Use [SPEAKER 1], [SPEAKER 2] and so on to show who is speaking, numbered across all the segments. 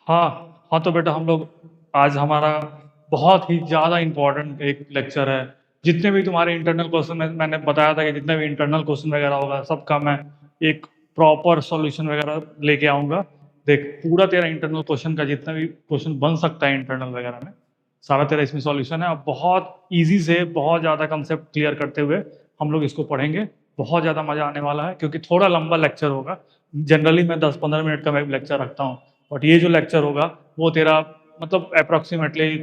[SPEAKER 1] हाँ, हाँ, तो बेटा हम लोग आज हमारा बहुत ही ज़्यादा इम्पोर्टेंट एक लेक्चर है। जितने भी तुम्हारे इंटरनल क्वेश्चन मैंने बताया था कि जितने भी इंटरनल क्वेश्चन वगैरह होगा सबका मैं एक प्रॉपर सॉल्यूशन वगैरह लेके आऊँगा। देख पूरा तेरा इंटरनल क्वेश्चन का जितना भी क्वेश्चन बन सकता है इंटरनल वगैरह में, सारा तेरा इसमें सॉल्यूशन है। और बहुत ईज़ी से बहुत ज़्यादा कंसेप्ट क्लियर करते हुए हम लोग इसको पढ़ेंगे। बहुत ज़्यादा मज़ा आने वाला है क्योंकि थोड़ा लंबा लेक्चर होगा। जनरली मैं 10-15 मिनट का मैं लेक्चर रखता हूँ, बट ये जो लेक्चर होगा वो तेरा मतलब अप्रोक्सीमेटली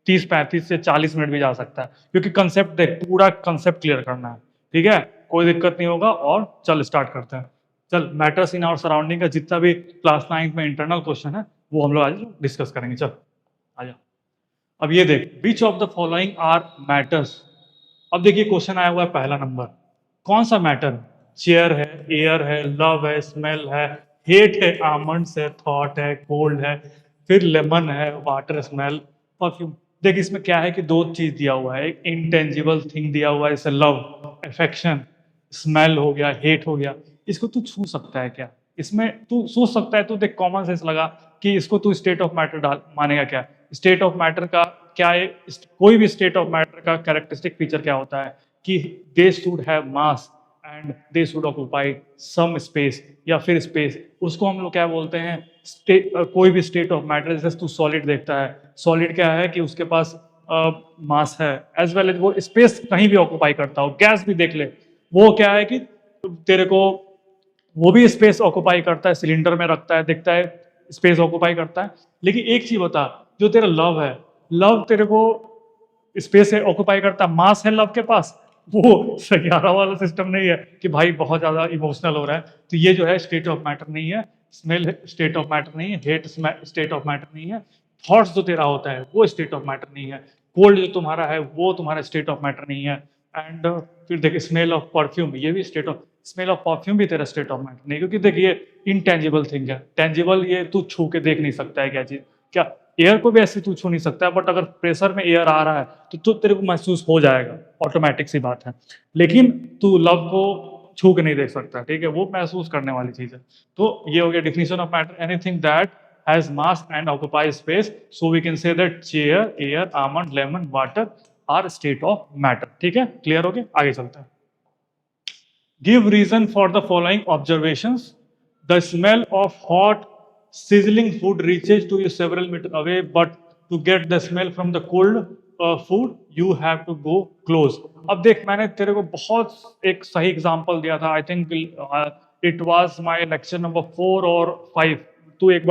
[SPEAKER 1] 30-35 से 40 मिनट भी जा सकता है, क्योंकि कंसेप्ट देख पूरा कंसेप्ट क्लियर करना है। ठीक है, कोई दिक्कत नहीं होगा। और चल स्टार्ट करते हैं। चल, मैटर्स इन आवर सराउंडिंग का जितना भी क्लास 9 में इंटरनल क्वेश्चन है वो हम लोग आज डिस्कस करेंगे। चल आजा। अब ये देख, which of the following are matters. अब देखिए क्वेश्चन आया हुआ है पहला नंबर, कौन सा मैटर? चेयर है, एयर है, लव है, स्मेल है, हेट है, आमंड्स है, थॉट है, कोल्ड है, फिर लेमन है, वाटर, स्मेल, परफ्यूम। देख इसमें क्या है कि दो चीज दिया हुआ है। एक इंटेंजिबल थिंग दिया हुआ है, जैसे लव, अफेक्शन, स्मेल हो गया, हेट हो गया। इसको तू छू सकता है क्या? इसमें तू सोच सकता है। तू देख कॉमन सेंस लगा कि इसको तू स्टेट ऑफ मैटर डाल मानेगा क्या? स्टेट ऑफ मैटर का क्या है? कोई भी स्टेट ऑफ मैटर का कैरेक्टरिस्टिक फीचर क्या होता है कि they should have mass and they should occupy some space, या फिर स्पेस। उसको हम लोग क्या बोलते हैं? कोई भी स्टेट ऑफ मैटर, जैसे तू सॉलिड देखता है, सॉलिड क्या है कि उसके पास मास है एज वेल एज वो स्पेस कहीं भी ऑक्यूपाई करता हो। गैस भी देख ले, वो क्या है कि तेरे को वो भी स्पेस ऑक्यूपाई करता है, सिलेंडर में रखता है, दिखता है, स्पेस ऑक्यूपाई करता है। लेकिन एक चीज बता, जो तेरा लव है, लव तेरे को स्पेस है ऑक्यूपाई करता है, मास है लव के पास, वो सैयारा वाला सिस्टम नहीं है कि भाई बहुत ज्यादा इमोशनल हो रहा है। तो ये जो है स्टेट ऑफ मैटर नहीं है। स्मेल स्टेट ऑफ मैटर नहीं है, हेट स्टेट ऑफ मैटर नहीं है, थॉट्स जो तेरा होता है वो स्टेट ऑफ मैटर नहीं है, कोल्ड जो तुम्हारा है वो तुम्हारा स्टेट ऑफ मैटर नहीं है। एंड फिर देख स्मेल ऑफ परफ्यूम, ये भी state of, smell of perfume भी तेरा स्टेट ऑफ मैटर नहीं, क्योंकि देख ये इनटेंजिबल थिंग है। टेंजिबल ये तू छू के देख नहीं सकता है क्या चीज, क्या एयर को भी ऐसे तू छू नहीं सकता है, बट अगर प्रेशर में एयर आ रहा है तो तेरे को महसूस हो जाएगा, ऑटोमेटिक सी बात है। लेकिन तू लव को छू के नहीं देख सकता, ठीक है, वो महसूस करने वाली चीज है। तो ये हो गया definition of matter, anything that has mass and occupy space, so we can say that chair, air, almond, lemon, water are state of matter. ठीक है, क्लियर हो गया? आगे चलते हैं। Give reason for the following observations. The smell of hot sizzling food reaches to you several meters away, but to get the smell from the cold food you have to go close. अब देख मैंने तेरे को बहुत एक सही example दिया था, I think it was my lecture number 4 और 5। तू एक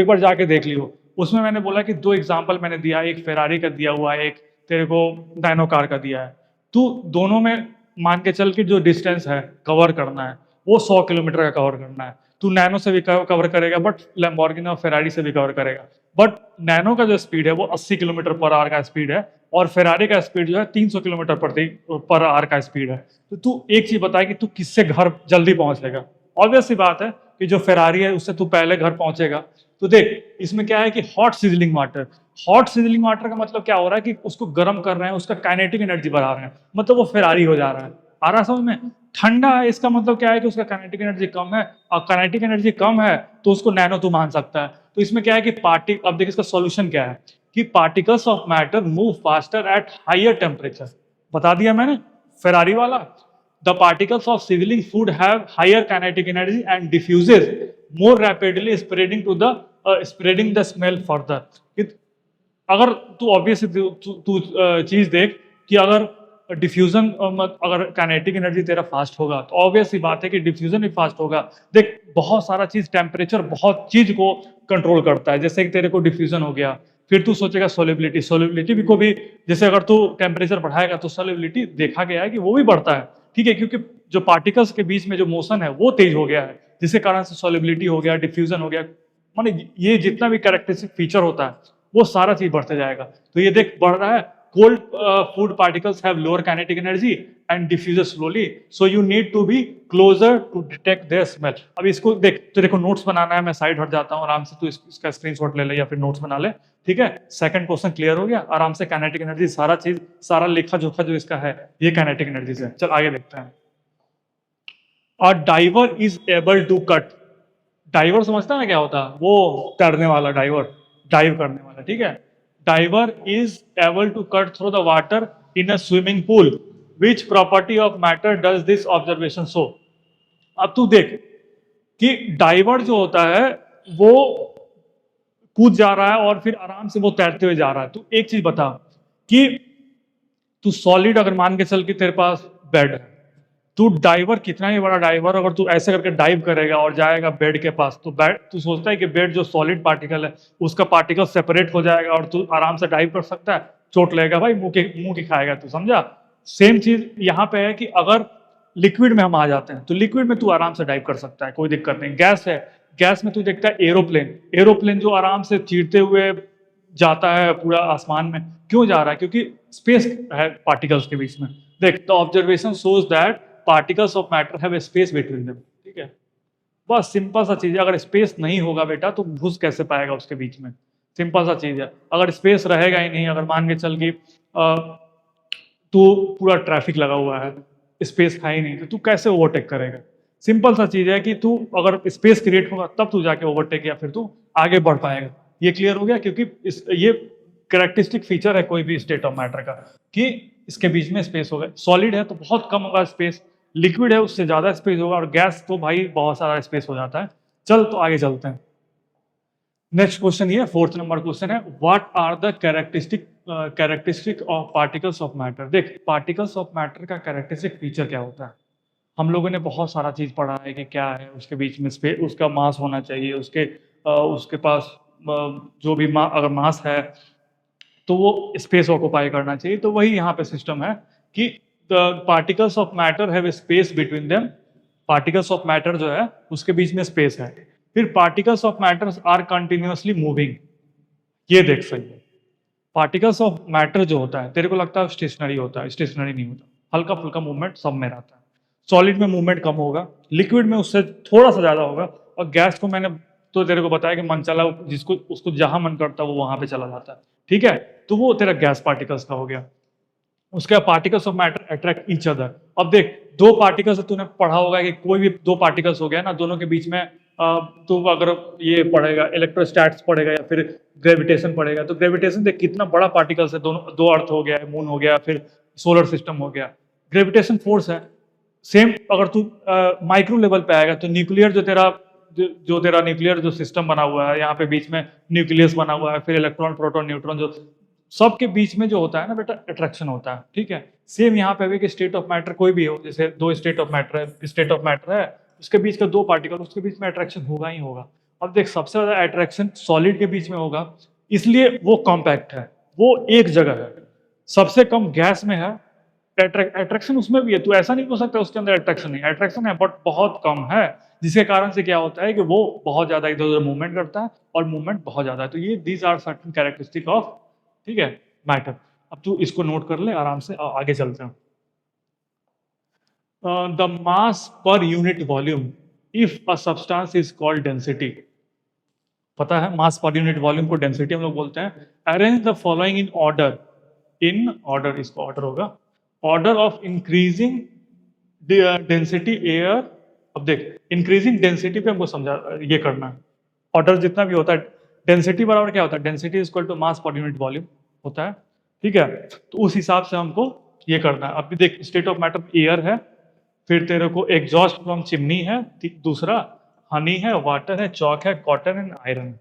[SPEAKER 1] बार जाके देख लियो। उसमें मैंने बोला कि दो एग्जांपल मैंने दिया, एक फेरारी का दिया हुआ है, एक तेरे को डायनो कार का दिया है। तू दोनों में मान के चल के जो डिस्टेंस है कवर करना है वो 100 किलोमीटर का कवर करना है। तू नैनो से भी कवर करेगा, बट लैम्बोर्गिनी और फेरारी से भी कवर करेगा। बट नैनो का जो स्पीड है वो 80 किलोमीटर पर आवर का स्पीड है, और फेरारी का स्पीड जो है 300 किलोमीटर पर आवर का स्पीड है। तो तू एक चीज बता कि तू किससे घर जल्दी पहुंचेगा? ऑब्वियस सी बात है कि जो फेरारी है उससे तू पहले घर पहुंचेगा। तो देख इसमें क्या है कि hot sizzling water, hot sizzling water का मतलब क्या हो रहा है कि उसको गर्म कर रहे हैं, उसका काइनेटिक एनर्जी बढ़ा रहे हैं, मतलब वो फेरारी हो जा रहा है। आ रहा समझ में? ठंडा है इसका मतलब क्या है कि उसका काइनेटिक एनर्जी कम है, और काइनेटिक एनर्जी कम है तो उसको नैनो तू मान सकता है। तो इसमें क्या है कि अब देख इसका सॉल्यूशन क्या है कि particles of matter move faster at higher temperature. बता दिया मैंने फेरारी वाला। The particles of sizzling food have higher kinetic energy and diffuses more rapidly spreading the smell further. अगर तू ऑब्वियस तू चीज देख कि अगर डिफ्यूजन अगर काइनेटिक एनर्जी तेरा फास्ट होगा तो ऑब्वियस सी बात है कि डिफ्यूजन भी फास्ट होगा। देख बहुत सारा चीज, टेम्परेचर बहुत चीज को कंट्रोल करता है। जैसे कि तेरे को डिफ्यूजन हो गया, फिर तू सोचेगा सोलिबिलिटी, सोलिबिलिटी भी को भी, जैसे अगर तू टेम्परेचर बढ़ाएगा तो सोलिबिलिटी देखा गया है कि वो भी बढ़ता है। ठीक है, क्योंकि जो पार्टिकल्स के बीच में जो मोशन है वो तेज हो गया है, जिसके कारण से सोलिबिलिटी हो गया, डिफ्यूजन हो गया, माने ये जितना भी कैरेक्टरिस्टिक फीचर होता है वो सारा चीज बढ़ते जाएगा। तो ये देख बढ़ रहा है। Cold food particles have lower kinetic energy and diffuse slowly, so you need to be closer to detect their smell. अब इसको देख, तेरे को नोट्स बनाना है, मैं साइड हट जाता हूँ, आराम से तू इसका स्क्रीनशॉट ले ले या फिर नोट्स बना ले। ठीक है, सेकंड क्वेश्चन क्लियर हो गया आराम से। काइनेटिक एनर्जी सारा चीज, सारा लेखा जोखा जो इसका है ये काइनेटिक एनर्जी से। चल आगे देखते हैं। A diver is able to cut diver समझता है ना क्या होता है? वो तैरने वाला डाइवर, डाइव करने वाला, ठीक है। Diver is able to cut through the water in a swimming pool, which property of matter does this observation show. अब तू देख कि डाइवर जो होता है वो कूद जा रहा है और फिर आराम से वो तैरते हुए जा रहा है। तू एक चीज बता कि तू सॉलिड अगर मान के चल कि तेरे पास बेड है, तू डाइवर कितना ही बड़ा डाइवर, अगर तू ऐसे करके डाइव करेगा और जाएगा बेड के पास, तो बेड तू सोचता है कि बेड जो सॉलिड पार्टिकल है उसका पार्टिकल सेपरेट हो जाएगा और तू आराम से डाइव कर सकता है? चोट लगेगा भाई, मुंह की खाएगा तू, समझा? सेम चीज यहाँ पे है कि अगर लिक्विड में हम आ जाते हैं तो लिक्विड में तू आराम से डाइव कर सकता है, कोई दिक्कत नहीं। गैस है, गैस में तू देखता है एरोप्लेन, एरोप्लेन जो आराम से चीरते हुए जाता है पूरा आसमान में, क्यों जा रहा है? क्योंकि स्पेस है पार्टिकल्स के बीच में। देख, the observation shows that particles of matter have a space between them, ठीक है। बस सिंपल सा चीज है, अगर स्पेस नहीं होगा बेटा तो घुस कैसे पाएगा उसके बीच में? सिंपल सा चीज है। अगर स्पेस रहेगा ही नहीं, अगर मान के चल कि तू पूरा ट्रैफिक लगा हुआ है, स्पेस है ही नहीं, तो तू कैसे ओवरटेक करेगा? सिंपल सा चीज है कि तू अगर स्पेस क्रिएट होगा तब तू जाके ओवरटेक या फिर तू आगे बढ़ पाएगा। ये क्लियर हो गया? क्योंकि ये कैरेक्टरिस्टिक फीचर है कोई भी स्टेट ऑफ मैटर का कि इसके बीच में स्पेस होगा। सॉलिड है तो बहुत कम होगा स्पेस, लिक्विड है उससे ज्यादा स्पेस होगा, और गैस तो भाई बहुत सारा स्पेस हो जाता है। चल तो आगे चलते हैं। नेक्स्ट क्वेश्चन, ये फोर्थ नंबर क्वेश्चन है, what are the characteristic of particles of matter. देख, पार्टिकल्स ऑफ मैटर का कैरेक्टरिस्टिक फीचर क्या होता है? हम लोगों ने बहुत सारा चीज पढ़ा है कि क्या है उसके बीच में स्पेस, उसका मास होना चाहिए, उसके पास जो भी अगर मास है तो वो स्पेस ऑक्युपाई करना चाहिए। तो वही यहाँ पे सिस्टम है कि the particles of matter have space between them. Particles of matter जो है उसके बीच में स्पेस है। फिर particles of matter are continuously moving. ये देख सही है, पार्टिकल्स ऑफ मैटर जो होता है तेरे को लगता है स्टेशनरी होता है, स्टेशनरी नहीं होता, हल्का फुल्का मूवमेंट सब में रहता है। सॉलिड में मूवमेंट कम होगा, लिक्विड में उससे थोड़ा सा ज्यादा होगा, और गैस को मैंने तो तेरे को बताया कि मन चला जिसको उसको जहां मन करता है वो वहां पे चला जाता है, ठीक है। तो वो तेरा गैस पार्टिकल्स का हो गया। उसके बाद particles of matter attract each other. अब देख, दो पार्टिकल्स तूने पढ़ा होगा कि कोई भी दो पार्टिकल्स हो गया ना, दोनों के बीच में तो अगर ये पढ़ेगा इलेक्ट्रोस्टैट्स पढ़ेगा या फिर ग्रेविटेशन पढ़ेगा, तो ग्रेविटेशन देख कितना बड़ा पार्टिकल्स है, दोनों दो अर्थ हो गया, मून हो गया, फिर सोलर सिस्टम हो गया। ग्रेविटेशन फोर्स है। सेम अगर तू माइक्रो लेवल पे आएगा तो न्यूक्लियर जो तेरा न्यूक्लियर जो सिस्टम बना हुआ है, यहाँ पे बीच में न्यूक्लियस बना हुआ है, फिर इलेक्ट्रॉन प्रोटॉन न्यूट्रॉन जो सबके बीच में जो होता है ना बेटा, अट्रैक्शन होता है, ठीक है। सेम यहाँ पे भी कि स्टेट ऑफ मैटर कोई भी हो, जैसे दो स्टेट ऑफ मैटर है, स्टेट ऑफ मैटर है, उसके बीच का दो पार्टिकल, उसके बीच में अट्रैक्शन होगा ही होगा। अब देख, सबसे ज्यादा अट्रैक्शन सॉलिड के बीच में होगा, इसलिए वो कॉम्पैक्ट है, वो एक जगह है। सबसे कम गैस में है, अट्रैक्शन उसमें भी है, तो ऐसा नहीं हो सकता उसके अंदर अट्रैक्शन नहीं, अट्रैक्शन है बट बहुत कम है, जिसके कारण से क्या होता है कि वो बहुत ज्यादा इधर उधर मूवमेंट करता है और मूवमेंट बहुत ज्यादा है। तो ये these are certain characteristic of, ठीक है, मैटर। अब तू इसको नोट कर ले आराम से, आगे चलते हैं। The mass per unit volume if a substance is called density. पता है मास पर यूनिट वॉल्यूम को डेंसिटी हम लोग बोलते हैं। Arrange the following in order, इसको ऑर्डर होगा, order of increasing density air. अब देख, इंक्रीजिंग डेंसिटी पे हमको समझा ये करना है। ऑर्डर जितना भी होता है, डेंसिटी बराबर क्या होता है? Density is equal to mass per unit volume होता है, ठीक है। तो उस हिसाब से हमको ये करना है। अभी देख, स्टेट ऑफ मैटर एयर है, फिर तेरे को एग्जॉस्ट फ्रॉम चिमनी है, दूसरा हनी है, वाटर है, चौक है, कॉटन एंड आयरन।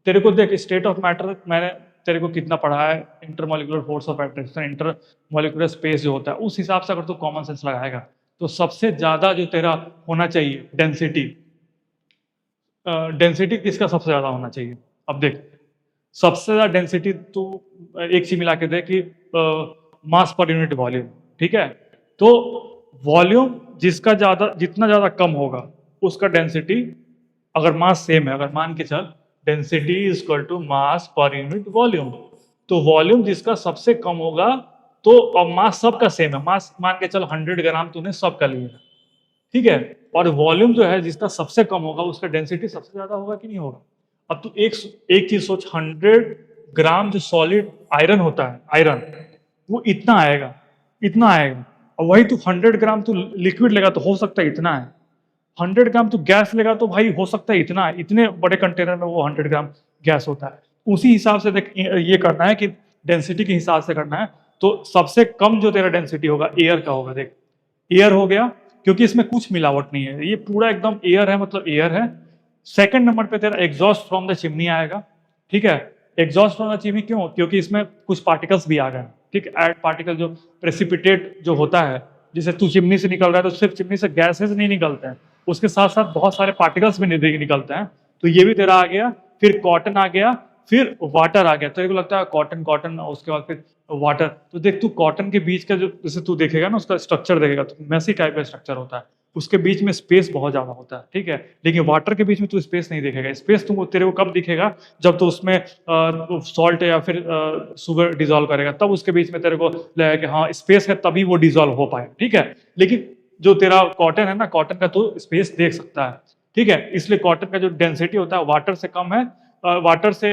[SPEAKER 1] तेरे को देख, स्टेट ऑफ मैटर मैंने तेरे को कितना पढ़ा है, intermolecular force of attraction, intermolecular space जो होता है, उस हिसाब से अगर तू कॉमन सेंस लगाएगा तो सबसे ज्यादा जो तेरा होना चाहिए डेंसिटी, डेंसिटी किसका सबसे ज्यादा होना चाहिए? अब देख, सबसे ज्यादा डेंसिटी तू एक चीज मिला के देख कि मास पर यूनिट वॉल्यूम, ठीक है। तो वॉल्यूम जिसका ज्यादा, जितना ज्यादा कम होगा उसका डेंसिटी, अगर मास सेम है, अगर मान के चल density is equal to mass per unit volume, तो वॉल्यूम जिसका सबसे कम होगा, तो अब मास सबका सेम है, मास मान के चल 100 ग्राम तूने सबका लिया, ठीक है, और वॉल्यूम जो है जिसका सबसे कम होगा उसका डेंसिटी सबसे ज्यादा होगा कि नहीं होगा? अब तू एक चीज सोच, 100 ग्राम जो सॉलिड आयरन होता है, आयरन वो इतना आएगा, इतना आएगा, और वही तू 100 ग्राम तू लिक्विड लेगा तो हो सकता है इतना है। 100 ग्राम तो गैस लेगा तो भाई हो सकता है इतना, इतने बड़े कंटेनर में वो 100 ग्राम गैस होता है। उसी हिसाब से देख ये करना है कि डेंसिटी के हिसाब से करना है। तो सबसे कम जो तेरा डेंसिटी होगा एयर का होगा। देख एयर हो गया, क्योंकि इसमें कुछ मिलावट नहीं है, ये पूरा एकदम एयर है, मतलब एयर है। सेकंड नंबर पे तेरा एग्जॉस्ट फ्रॉम द चिमनी आएगा। ठीक है, एग्जॉस्ट फ्रॉम द चिमनी क्यों? क्योंकि इसमें कुछ पार्टिकल्स भी आ गए। ठीक, एड पार्टिकल जो प्रेसिपिटेट जो होता है, जैसे तू चिमनी से निकल रहा है तो सिर्फ चिमनी से गैसेस नहीं निकलते हैं, उसके साथ साथ बहुत सारे पार्टिकल्स भी निकलते हैं। तो ये भी तेरा आ गया। फिर कॉटन आ गया, फिर वाटर आ गया। तो को लगता है कॉटन कॉटन, उसके बाद फिर वाटर। तो देख तू कॉटन के बीच का जो, जैसे तू देखेगा ना उसका स्ट्रक्चर देखेगा तो मैसी टाइप का स्ट्रक्चर होता है, उसके बीच में स्पेस बहुत ज्यादा होता है। ठीक है, लेकिन वाटर के बीच में तू स्पेस नहीं देखेगा। स्पेस तुमको तेरे को कब दिखेगा? जब तो उसमें सॉल्ट या फिर शुगर डिजोल्व करेगा, तब उसके बीच में तेरे को लगेगा कि हाँ स्पेस है, तभी वो डिजोल्व हो पाए। ठीक है, लेकिन जो तेरा कॉटन है ना, कॉटन का तो स्पेस देख सकता है। ठीक है, इसलिए कॉटन का जो डेंसिटी होता है वाटर से कम है, वाटर से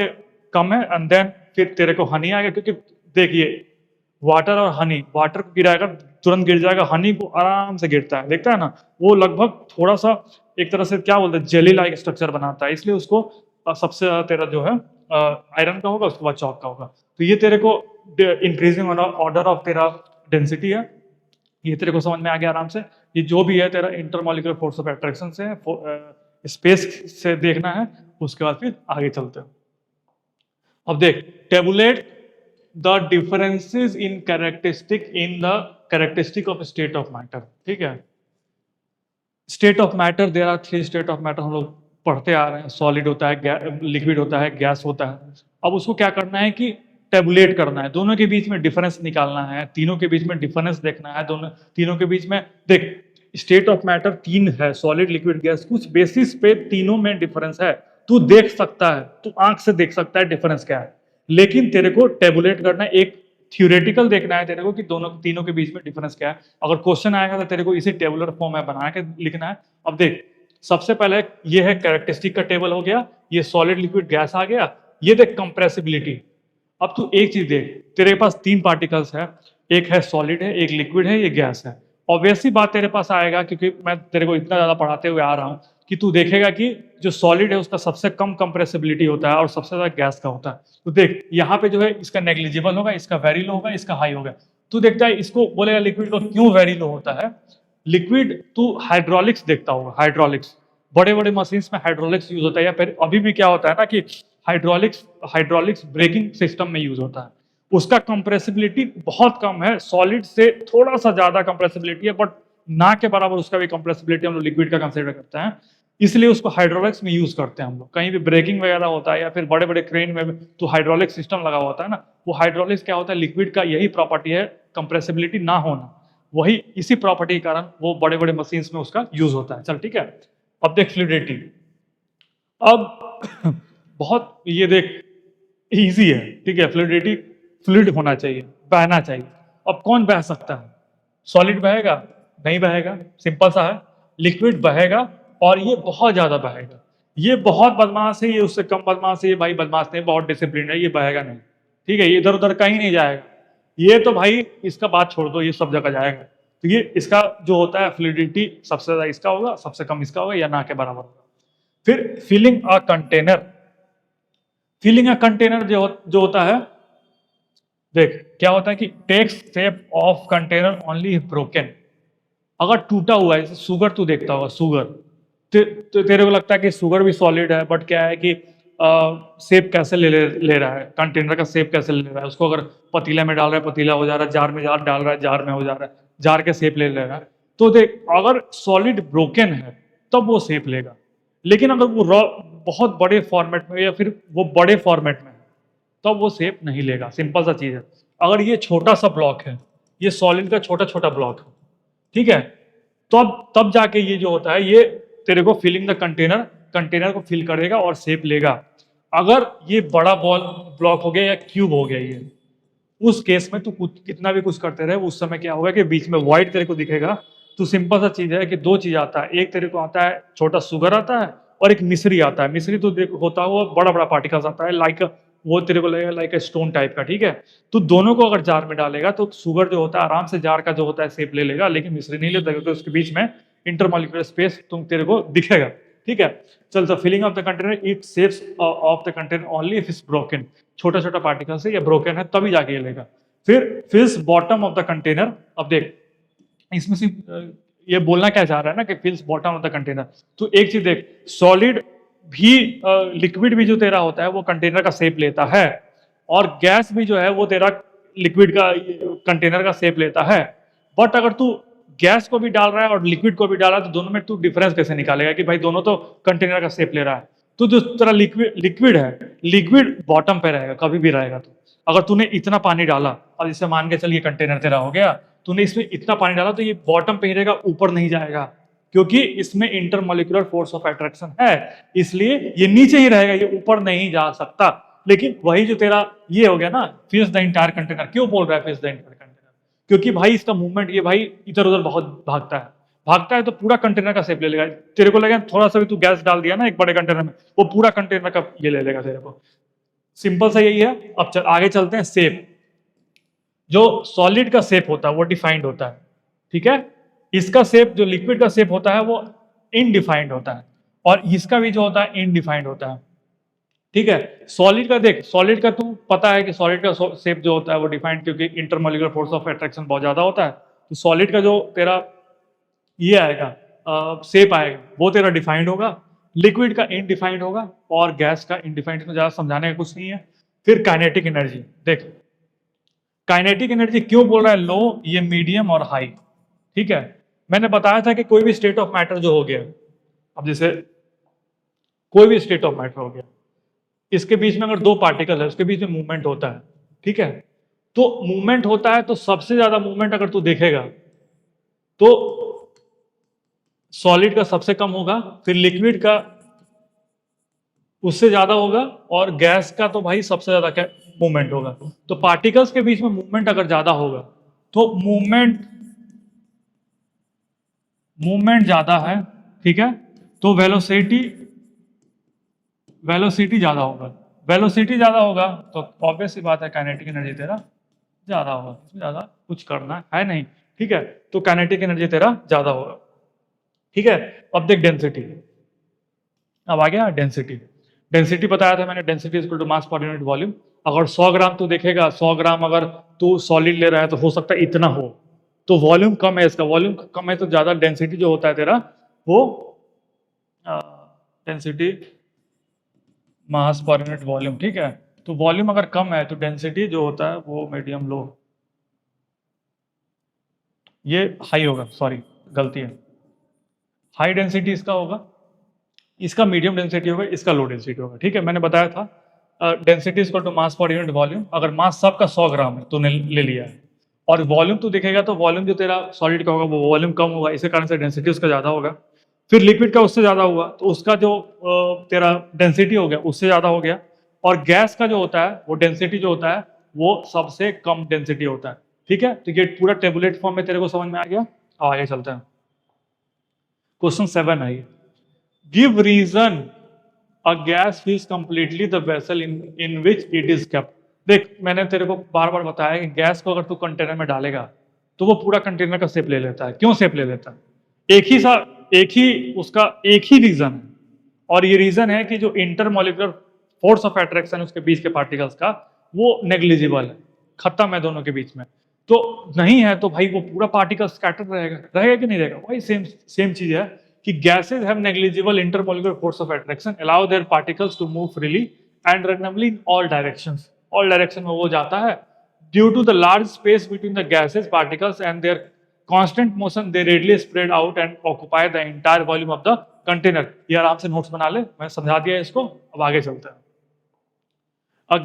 [SPEAKER 1] कम है। एंड देन फिर तेरे को हनी आएगा, क्योंकि देखिए वाटर और हनी, वाटर को गिराएगा तुरंत गिर जाएगा, हनी को आराम से गिरता है, देखता है ना, वो लगभग थोड़ा सा एक तरह से क्या बोलते हैं जेली लाइक स्ट्रक्चर बनाता है, इसलिए उसको सबसे ज्यादा तेरा जो है आयरन का होगा, उसके बाद चौक का होगा। तो ये तेरे को इंक्रीजिंग ऑर्डर ऑफ तेरा डेंसिटी है, ये तेरे को समझ में आ गया आराम से। ये जो भी है तेरा इंटरमॉलिक्यूलर फोर्स ऑफ अट्रैक्शन से है, स्पेस से देखना है। उसके बाद फिर आगे चलते हैं। अब देख, tabulate the differences in characteristic of state of matter. ठीक है, state of matter, there are 3 state of matter, हम लोग पढ़ते आ रहे हैं। सॉलिड होता है, लिक्विड होता है, गैस होता है। अब उसको क्या करना है कि टेबुलेट करना है, दोनों के बीच में डिफरेंस निकालना है, तीनों के बीच में डिफरेंस देखना है, दोनों तीनों के बीच में। देख स्टेट ऑफ मैटर 3 है, सॉलिड लिक्विड गैस, कुछ बेसिस पे तीनों में डिफरेंस है। तू देख सकता है, तू आंख से देख सकता है डिफरेंस क्या है, लेकिन तेरे को टेबुलेट करना है, एक थ्योरेटिकल देखना है तेरे को कि दोनों तीनों के बीच में डिफरेंस क्या है। अगर क्वेश्चन आएगा तो तेरे को इसे टेबुलर फॉर्म में बना के लिखना है। अब देख, सबसे पहले ये है कैरेक्टरिस्टिक का टेबल हो गया, ये सॉलिड लिक्विड गैस आ गया। ये देख कंप्रेसिबिलिटी। अब तू एक चीज देख, तेरे पास 3 पार्टिकल्स है, एक है सॉलिड है, एक लिक्विड है, ये गैस है। ऑब्वियसली बात तेरे पास आएगा, क्योंकि मैं तेरे को इतना ज्यादा पढ़ाते हुए आ रहा हूं कि तू देखेगा कि जो सॉलिड है उसका सबसे कम कंप्रेसिबिलिटी होता है और सबसे ज्यादा गैस का होता है। तो देख यहाँ पे जो है इसका नेग्लिजिबल होगा, इसका वेरी लो होगा, इसका हाई होगा। तू देखता है इसको बोलेगा लिक्विड को क्यों वेरी लो होता है। लिक्विड तू हाइड्रोलिक्स देखता होगा, हाइड्रोलिक्स बड़े बड़े मशीन्स में हाइड्रोलिक्स यूज होता है, या फिर अभी भी क्या होता है ना कि हाइड्रोलिक्स ब्रेकिंग सिस्टम में यूज होता है। उसका कंप्रेसिबिलिटी बहुत कम है, सॉलिड से थोड़ा सा ज्यादा कंप्रेसिबिलिटी है, बट ना के बराबर उसका भी कंप्रेसिबिलिटी हम लोग लिक्विड का कंसिडर करते हैं, इसलिए उसको हाइड्रोलिक्स में यूज करते हैं हम लोग। कहीं भी ब्रेकिंग वगैरह होता है या फिर बड़े बड़े क्रेन में तो हाइड्रोलिक सिस्टम लगा होता है ना, वो हाइड्रोलिक्स क्या होता है, लिक्विड का यही प्रॉपर्टी है, कंप्रेसिबिलिटी ना होना, वही इसी प्रॉपर्टी के कारण वो बड़े बड़े मशीन्स में उसका यूज होता है। चल ठीक है, अब देख फ्लूइडिटी। अब बहुत ये देख इजी है, ठीक है, फ्लूइडिटी फ्लूइड होना चाहिए, बहना चाहिए। अब कौन बह सकता है? सॉलिड बहेगा? नहीं बहेगा, सिंपल सा है। लिक्विड बहेगा और ये बहुत ज्यादा बहेगा, ये बहुत बदमाश है, ये उससे कम बदमाश है, ये भाई बदमाश नहीं, बहुत डिसिप्लिन है, ये बहेगा नहीं। ठीक है, ये इधर उधर कहीं नहीं जाएगा, ये तो भाई इसका बात छोड़ दो, ये सब जगह जाएगा। तो ये इसका जो होता है फ्लूइडिटी सबसे ज्यादा इसका होगा, सबसे कम इसका होगा, या ना के बराबर होगा। फिर filling a container. Filling a container जो होता है, देख क्या होता है कि takes shape of container only broken. अगर टूटा हुआ है, जैसे शुगर तू देखता होगा, शुगर तो तेरे को लगता है कि शुगर भी सॉलिड है, बट क्या है कि शेप कैसे ले रहा है, कंटेनर का शेप कैसे ले रहा है, उसको अगर पतीला में डाल रहा है पतीला हो जा रहा है, जार में जार डाल रहा है जार में हो जा रहा है, जार के शेप ले रहा है। तो देख अगर सॉलिड ब्रोकन है तब वो शेप लेगा, लेकिन अगर वो बहुत बड़े फॉर्मेट में या फिर वो बड़े फॉर्मेट में तब वो शेप नहीं लेगा। सिंपल सा चीज है। अगर ये छोटा सा ब्लॉक है, ये सॉलिड का छोटा छोटा ब्लॉक है, ठीक है, तो तब जाके ये जो होता है ये तेरे को फिलिंग द कंटेनर को फिल करेगा और शेप लेगा। अगर ये बड़ा बॉल ब्लॉक हो गया या क्यूब हो गया, ये उस केस में तू कितना भी कुछ करते रहे, उस समय क्या होगा कि बीच में व्हाइट तेरे को दिखेगा। तो सिंपल सा चीज है कि 2 चीज आता है, एक तेरे को आता है छोटा शुगर आता है और एक मिश्री आता है। मिश्री तो होता है वो बड़ा बड़ा पार्टिकल्स आता है, लाइक वो तेरे को लगेगा लाइक स्टोन टाइप का, ठीक है। तो दोनों को अगर जार में डालेगा तो शुगर जो होता है आराम से जार का जो होता है शेप ले लेगा, लेकिन मिश्री नहीं लेता, क्योंकि उसके बीच में इंटरमॉलिक्यूलर स्पेस तुम तेरे को दिखेगा, ठीक है। चल, the filling of the container it saves of the container only if it's broken, छोटा छोटा पार्टिकल से, या ब्रोकन है तभी जाके ये लेगा। फिर फिल्स बॉटम ऑफ द कंटेनर। अब देख, इसमें से ये बोलना क्या चाह रहा है ना कि फिल्स बॉटम ऑफ द कंटेनर। तो एक चीज देख, सॉलिड भी लिक्विड भी जो तेरा होता है वो कंटेनर का शेप लेता है, और गैस भी जो है वो तेरा लिक्विड का कंटेनर का शेप लेता है। बट अगर तू गैस को भी डाल रहा है और लिक्विड को भी डाल रहा है तो दोनों में तू डिफरेंस कैसे निकालेगा कि भाई दोनों तो कंटेनर का शेप ले रहा है। तो जो तेरा लिक्विड है, लिक्विड बॉटम पे रहेगा, कभी भी रहेगा। तो अगर तूने इतना पानी डाला, अब इसे मान के चल ये कंटेनर तेरा हो गया, तूने इसमें इतना पानी डाला तो ये बॉटम पे ही रहेगा, ऊपर नहीं जाएगा, क्योंकि इसमें इंटरमॉलिक्यूलर फोर्स ऑफ अट्रैक्शन है, इसलिए ये नीचे ही रहेगा, ये ऊपर नहीं जा सकता। लेकिन वही जो तेरा ये हो गया ना, फिल्स द एंटायर कंटेनर, क्यों बोल रहा है फिल्स द एंटायर कंटेनर? क्योंकि भाई इसका मूवमेंट ये भाई इधर उधर बहुत भागता है तो पूरा कंटेनर का शेप ले लेगा। तेरे को लगे थोड़ा सा भी तू गैस डाल दिया ना एक बड़े कंटेनर में, वो पूरा कंटेनर का ये ले लेगा तेरे को। सिंपल सा यही है। अब आगे चलते हैं। शेप, जो सॉलिड का शेप होता है वो डिफाइंड होता है, ठीक है। इसका शेप, जो लिक्विड का शेप होता है वो इनडिफाइंड होता है, और इसका भी जो होता है इनडिफाइंड होता है, ठीक है। सॉलिड का देख, सॉलिड का तू पता है कि सॉलिड का शेप जो होता है वो डिफाइंड, क्योंकि इंटरमॉलिक्यूलर फोर्स ऑफ अट्रैक्शन बहुत ज्यादा होता है। तो सॉलिड का जो तेरा ये आएगा शेप आएगा वो तेरा डिफाइंड होगा, लिक्विड का इनडिफाइंड होगा, और गैस का इनडिफाइंड। तो ज्यादा समझाने का कुछ नहीं है। फिर काइनेटिक एनर्जी देख, काइनेटिक एनर्जी क्यों बोल रहा है लो, ये मीडियम और हाई, ठीक है। मैंने बताया था कि कोई भी स्टेट ऑफ मैटर जो हो गया, अब जैसे कोई भी स्टेट ऑफ मैटर हो गया, इसके बीच में अगर दो पार्टिकल है उसके बीच में मूवमेंट होता है, ठीक है। तो मूवमेंट होता है तो सबसे ज्यादा मूवमेंट अगर तू देखेगा तो सॉलिड का सबसे कम होगा, फिर लिक्विड का उससे ज्यादा होगा, और गैस का तो भाई सबसे ज्यादा क्या मूवमेंट होगा। तो पार्टिकल्स के बीच में मूवमेंट अगर ज्यादा होगा तो मूवमेंट ज्यादा है, ठीक है। तो वेलोसिटी ज्यादा होगा। वेलोसिटी ज्यादा होगा तो ऑब्वियस सी बात है काइनेटिक एनर्जी तेरा ज्यादा होगा, इसमें ज्यादा कुछ करना है नहीं, ठीक है। तो काइनेटिक एनर्जी तेरा ज्यादा होगा, ठीक है। अब देख डेंसिटी, अब आ गया डेंसिटी। डेंसिटी बताया था मैंने, density is equal to mass per unit volume. अगर 100 ग्राम तू देखेगा, 100 ग्राम अगर तू सॉलिड ले रहा है तो हो सकता है इतना हो, तो वॉल्यूम कम है, इसका वॉल्यूम कम है तो ज्यादा डेंसिटी जो होता है तेरा वो density mass per unit volume, ठीक है। तो वॉल्यूम अगर कम है तो डेंसिटी जो होता है वो मीडियम लो, ये हाई होगा, सॉरी गलती है, हाई डेंसिटी इसका होगा, इसका मीडियम डेंसिटी होगा, इसका लो डेंसिटी होगा, ठीक है। मैंने बताया था density is equal to mass per unit volume. अगर मास सबका 100 ग्राम है तो ले लिया है, और वॉल्यूम तो देखेगा तो वॉल्यूम जो तेरा सॉलिड का होगा वो वॉल्यूम कम होगा, इसी कारण से डेंसिटी उसका ज्यादा होगा। फिर लिक्विड का उससे ज्यादा हुआ तो उसका जो तेरा डेंसिटी हो गया उससे ज्यादा हो गया, और गैस का जो होता है वो डेंसिटी जो होता है वो सबसे कम डेंसिटी होता है, ठीक है। तो ये पूरा टेबुलेट फॉर्म में तेरे को समझ में आ गया। अब आगे चलते हैं। क्वेश्चन 7 है, give reason a gas fills completely the vessel in which it is kept. देख, मैंने तेरे को बार बार बताया कि गैस को अगर तू कंटेनर में डालेगा तो वो पूरा कंटेनर का शेप ले लेता है। क्यों शेप ले लेता है? एक ही रीजन है, और ये रीजन है कि जो इंटरमॉलिक्यूलर फोर्स ऑफ अट्रैक्शन उसके बीच के पार्टिकल्स का वो नेग्लिजिबल है, खत्म है दोनों के बीच में। तो नहीं है तो भाई वो पूरा पार्टिकल स्कैटर रहेगा कि नहीं रहेगा? वही सेम चीज है कि gases have negligible intermolecular force of attraction, allow their particles to move freely and randomly in all directions. All direction में वो जाता है। Due to the large space between the gases, particles and their constant motion, they readily spread out and occupy the entire volume of the container. ये आराम से notes बना ले, मैं समझा दिया इसको। अब आगे चलते हैं। A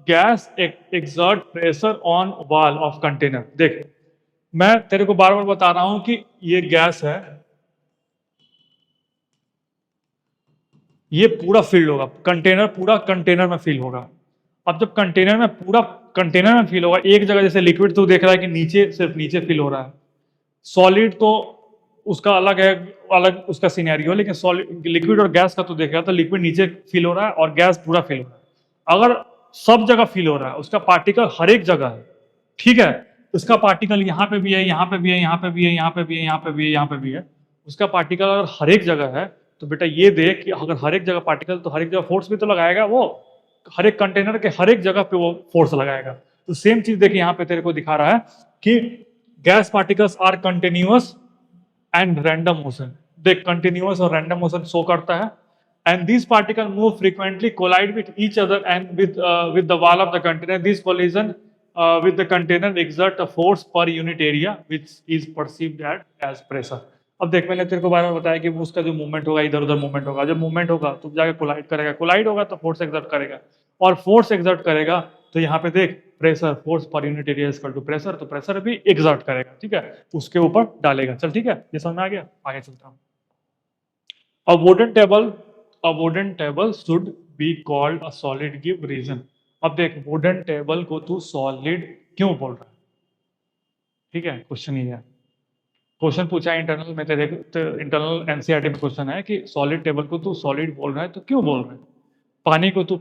[SPEAKER 1] gas exert pressure on wall of container। देख, मैं तेरे को बार बार बता रहा हूं कि ये गैस है, ये पूरा फिल होगा, पूरा कंटेनर में फिल होगा। अब जब पूरा कंटेनर में फिल होगा, एक जगह जैसे लिक्विड तो देख रहा है कि नीचे, सिर्फ नीचे फिल हो रहा है, सॉलिड तो उसका अलग है, अलग उसका सिनेरियो, लेकिन सॉलिड, लिक्विड और गैस का तो देख रहा, तो लिक्विड नीचे फिल हो रहा है और गैस पूरा फिल हो रहा है। अगर सब जगह फिल हो रहा है, उसका पार्टिकल हर एक जगह है, ठीक है, उसका पार्टिकल यहाँ पे भी है, यहाँ पे भी है, यहाँ पे भी है, यहाँ पे भी है, यहाँ पे भी है, यहाँ पे भी है, उसका पार्टिकल अगर हर एक जगह है तो बेटा ये देख कि अगर हर एक जगह पार्टिकल तो हर एक जगह फोर्स भी तो लगाएगा वो, हर एक कंटेनर के हर एक जगह पे वो फोर्स लगाएगा। तो सेम चीज देखिए यहाँ पे तेरे को दिखा रहा है कि gas particles are continuous and random motion. देख कंटिन्यूअस और रैंडम मोशन शो करता है। And this particle move frequently collide with each other and with the wall of the container. This collision with the container exert a force per unit area which is perceived as pressure। अब देख मैंने तेरे को बार बार बताया कि उसका जो movement होगा इधर उधर मूवमेंट होगा, जब मूवमेंट होगा तो जाके कोलाइड करेगा, कोलाइड होगा तो फोर्स एक्सर्ट करेगा, और फोर्स एक्सर्ट करेगा तो यहाँ पे देख pressure, force per unit area equal to pressure, तो प्रेशर भी एक्सर्ट करेगा, ठीक है, उसके ऊपर डालेगा। चल ठीक है, ये समझ में आ गया, आगे चलता हूँ। A wooden table should be called a solid give reason। अब देख वुडन टेबल को तू सॉलिड क्यों बोल रहा है, ठीक है, क्वेश्चन ही है, क्वेश्चन पूछा है इंटरनल में तेरे, इंटरनल एनसीईआरटी में क्वेश्चन है कि सॉलिड टेबल को तू सॉलिड बोल रहा है तो क्यों बोल रहा है, पानी को तू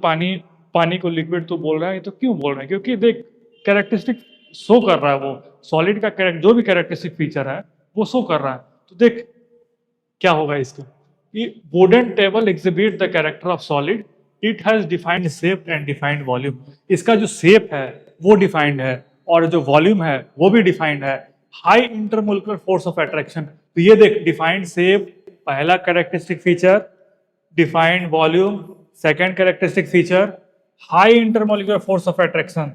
[SPEAKER 1] पानी को लिक्विड तू बोल रहा है तो क्यों बोल रहा है, क्योंकि देख कैरेक्टरिस्टिक शो कर रहा है, वो सॉलिड का जो भी कैरेक्टरिस्टिक फीचर है वो शो कर रहा है। तो देख क्या होगा इसका, wooden table exhibit the character of solid, it has defined shape and defined volume. इसका जो शेप है वो डिफाइंड है और जो वॉल्यूम है वो भी डिफाइंड है। High intermolecular force of attraction, तो ये देख डिफाइंड शेप पहला characteristic feature, defined volume second characteristic feature, high intermolecular force of attraction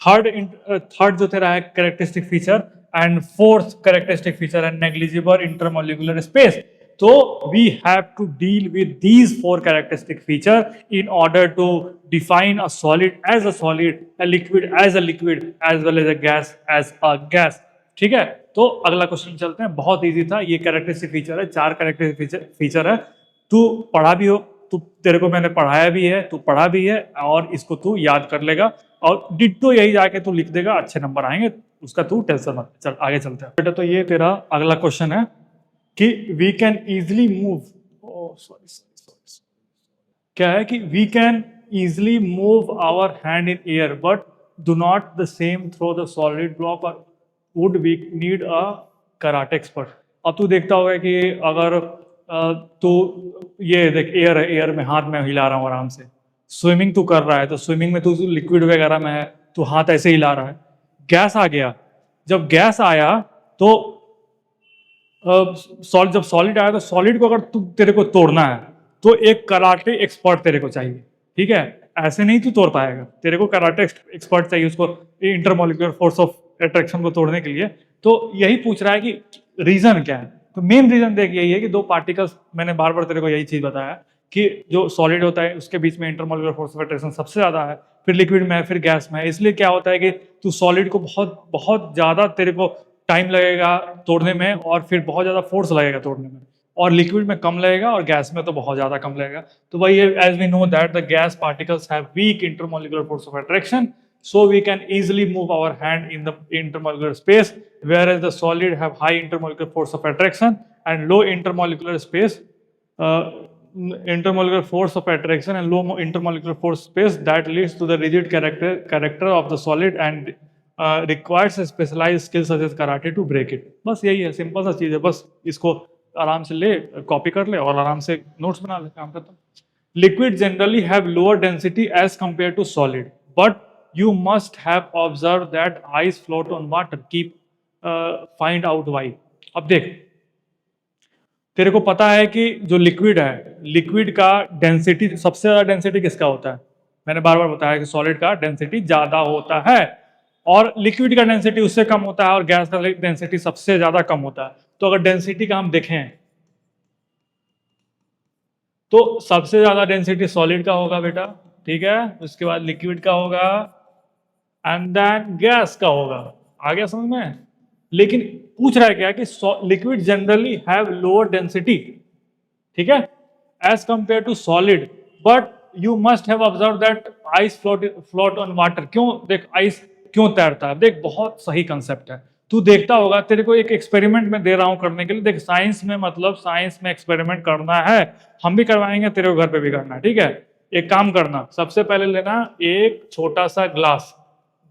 [SPEAKER 1] third जो तेरा है characteristic feature, and fourth characteristic feature and negligible intermolecular space. So we have to deal with these four characteristic feature in order to define a solid as a solid, a liquid as a liquid, as well as a gas as a gas। ठीक है, तो अगला question चलते हैं, बहुत easy था, ये characteristic feature है, 4 कैरेक्टरिस्टिक फीचर है, तू पढ़ा भी हो, तू तेरे को मैंने पढ़ाया भी है, तू पढ़ा भी है और इसको तू याद कर लेगा और डिट्टो यही जाके तू लिख देगा, अच्छे नंबर आएंगे, उसका तू टेंशन मत। चल आगे चलते हैं बेटा, तो ये तेरा अगला क्वेश्चन है कि वी कैन इजिली मूव, क्या है कि we can easily move our hand in air but do not the same throw the solid block और would we need a karate expert. अब तू देखता होगा कि अगर तो ये देख एयर है, एयर में हाथ में हिला रहा हूँ आराम से, स्विमिंग तू कर रहा है तो स्विमिंग में तू लिक्विड वगैरह में है तो हाथ ऐसे हिला रहा है, गैस आ गया, जब गैस आया तो जब सॉलिड आया तो सॉलिड को अगर तेरे को तोड़ना है तो एक कराटे एक्सपर्ट तेरे को चाहिए, ठीक है, ऐसे नहीं तू तोड़ पाएगा, तेरे को कराटे एक्सपर्ट चाहिए उसको इंटरमोलिकुलर फोर्स ऑफ अट्रैक्शन को तोड़ने के लिए। तो यही पूछ रहा है कि रीजन क्या है, तो मेन रीजन देख यही है कि दो पार्टिकल्स, मैंने बार बार तेरे को यही चीज बताया कि जो सॉलिड होता है उसके बीच में इंटरमोलिकुलर फोर्स ऑफ अट्रैक्शन सबसे ज्यादा है, फिर लिक्विड में है, फिर गैस में है, इसलिए क्या होता है कि तू सॉलिड को बहुत बहुत ज्यादा तेरे को टाइम लगेगा तोड़ने में और फिर बहुत ज्यादा फोर्स लगेगा तोड़ने में, और लिक्विड में कम लगेगा और गैस में तो बहुत ज्यादा कम लगेगा। तो वही as we know that the gas particles have weak intermolecular force of attraction, so we can easily move our hand in the intermolecular space, whereas the solid have high intermolecular force of attraction and low intermolecular space, intermolecular force of attraction and low intermolecular force space that leads to the rigid character of the solid and requires a specialized skill such as karate to break it। बस यही है, simple सा चीज है, बस इसको आराम से ले, कॉपी कर ले और आराम से नोट्स बना ले, काम करता हूँ। Liquid generally have lower density as compare to solid, but you must have observed that ice float on water, keep find out why। अब देख तेरे को पता है कि जो लिक्विड है, लिक्विड का डेंसिटी, सबसे ज्यादा डेंसिटी किसका होता है, मैंने बार बार बताया कि सॉलिड का डेंसिटी ज्यादा होता है और लिक्विड का डेंसिटी उससे कम होता है और गैस का डेंसिटी सबसे ज्यादा कम होता है। तो अगर डेंसिटी का हम देखें तो सबसे ज्यादा डेंसिटी सॉलिड का होगा बेटा, ठीक है, उसके बाद लिक्विड का होगा एंड देन गैस का होगा। आ गया समझ में? लेकिन पूछ रहा है क्या कि liquid generally have lower density, ठीक है, as compare to solid, but you must have observe that ice float on water. क्यों? देख आइस क्यों तैरता है, देख बहुत सही कंसेप्ट है, तू देखता होगा, तेरे को एक एक्सपेरिमेंट में दे रहा हूं करने के लिए। देख साइंस में मतलब साइंस में एक्सपेरिमेंट करना है, हम भी करवाएंगे, तेरे को घर पे भी करना है, ठीक है। एक काम करना, सबसे पहले लेना एक छोटा सा ग्लास,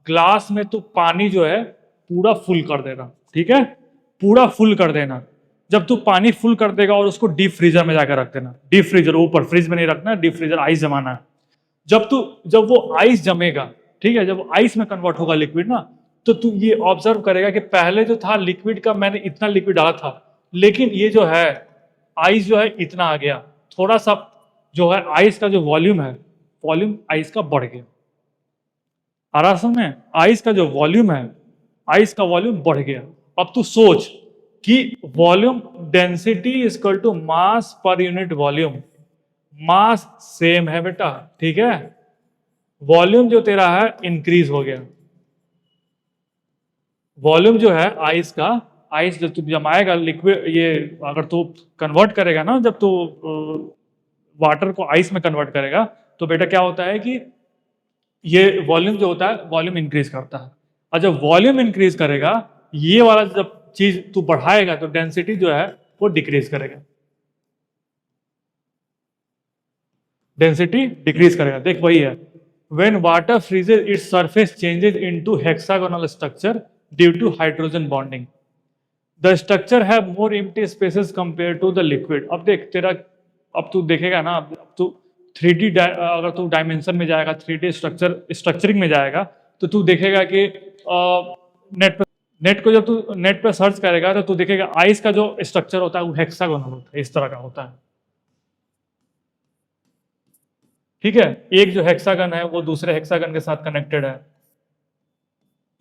[SPEAKER 1] ग्लास में तू पानी जो है पूरा फुल कर देना, ठीक है, पूरा फुल कर देना। जब तू पानी फुल कर देगा और उसको डीप फ्रीजर में जाकर रख देना, डीप फ्रीजर ऊपर, फ्रिज में नहीं रखना, डीप फ्रीजर आइस जमाना है। जब वो आइस जमेगा, ठीक है, जब आइस में कन्वर्ट होगा लिक्विड ना, तो तू ये ऑब्जर्व करेगा कि पहले जो था लिक्विड का, मैंने इतना लिक्विड डाला था, लेकिन ये जो है आइस जो है इतना आ गया, थोड़ा सा जो है आइस का जो वॉल्यूम है, वॉल्यूम आइस का बढ़ गया। आ रहा समझ में? आइस का जो वॉल्यूम है, आइस का वॉल्यूम बढ़ गया। अब तू सोच कि volume density is equal to mass per unit volume, mass same है बेटा, ठीक है, वॉल्यूम जो तेरा है इंक्रीज हो गया। वॉल्यूम जो है आइस का, आइस जब तू जमाएगा लिक्विड, ये अगर तू कन्वर्ट करेगा ना, जब तू वाटर को आइस में कन्वर्ट करेगा, तो बेटा क्या होता है कि ये वॉल्यूम जो होता है वॉल्यूम इंक्रीज करता है, और जब वॉल्यूम इंक्रीज करेगा, ये वाला जब चीज तू बढ़ाएगा तो डेंसिटी जो है वो डिक्रीज करेगा, डेंसिटी डिक्रीज करेगा। देख वही है, when water freezes its surface changes into hexagonal structure due to hydrogen bonding, the structure have more empty spaces compared to the liquid। अब देख तेरा, अब तू देखेगा ना, अब तू 3D अगर तू डायमेंशन में जाएगा, 3D स्ट्रक्चरिंग में जाएगा, तो तू देखेगा कि नेट को जब तू नेट पे सर्च करेगा तो तू देखेगा आइस का जो स्ट्रक्चर होता है वो हेक्सागोनल होता है, इस तरह का होता है, ठीक है। एक जो हेक्सागन है वो दूसरे हेक्सागन के साथ कनेक्टेड है।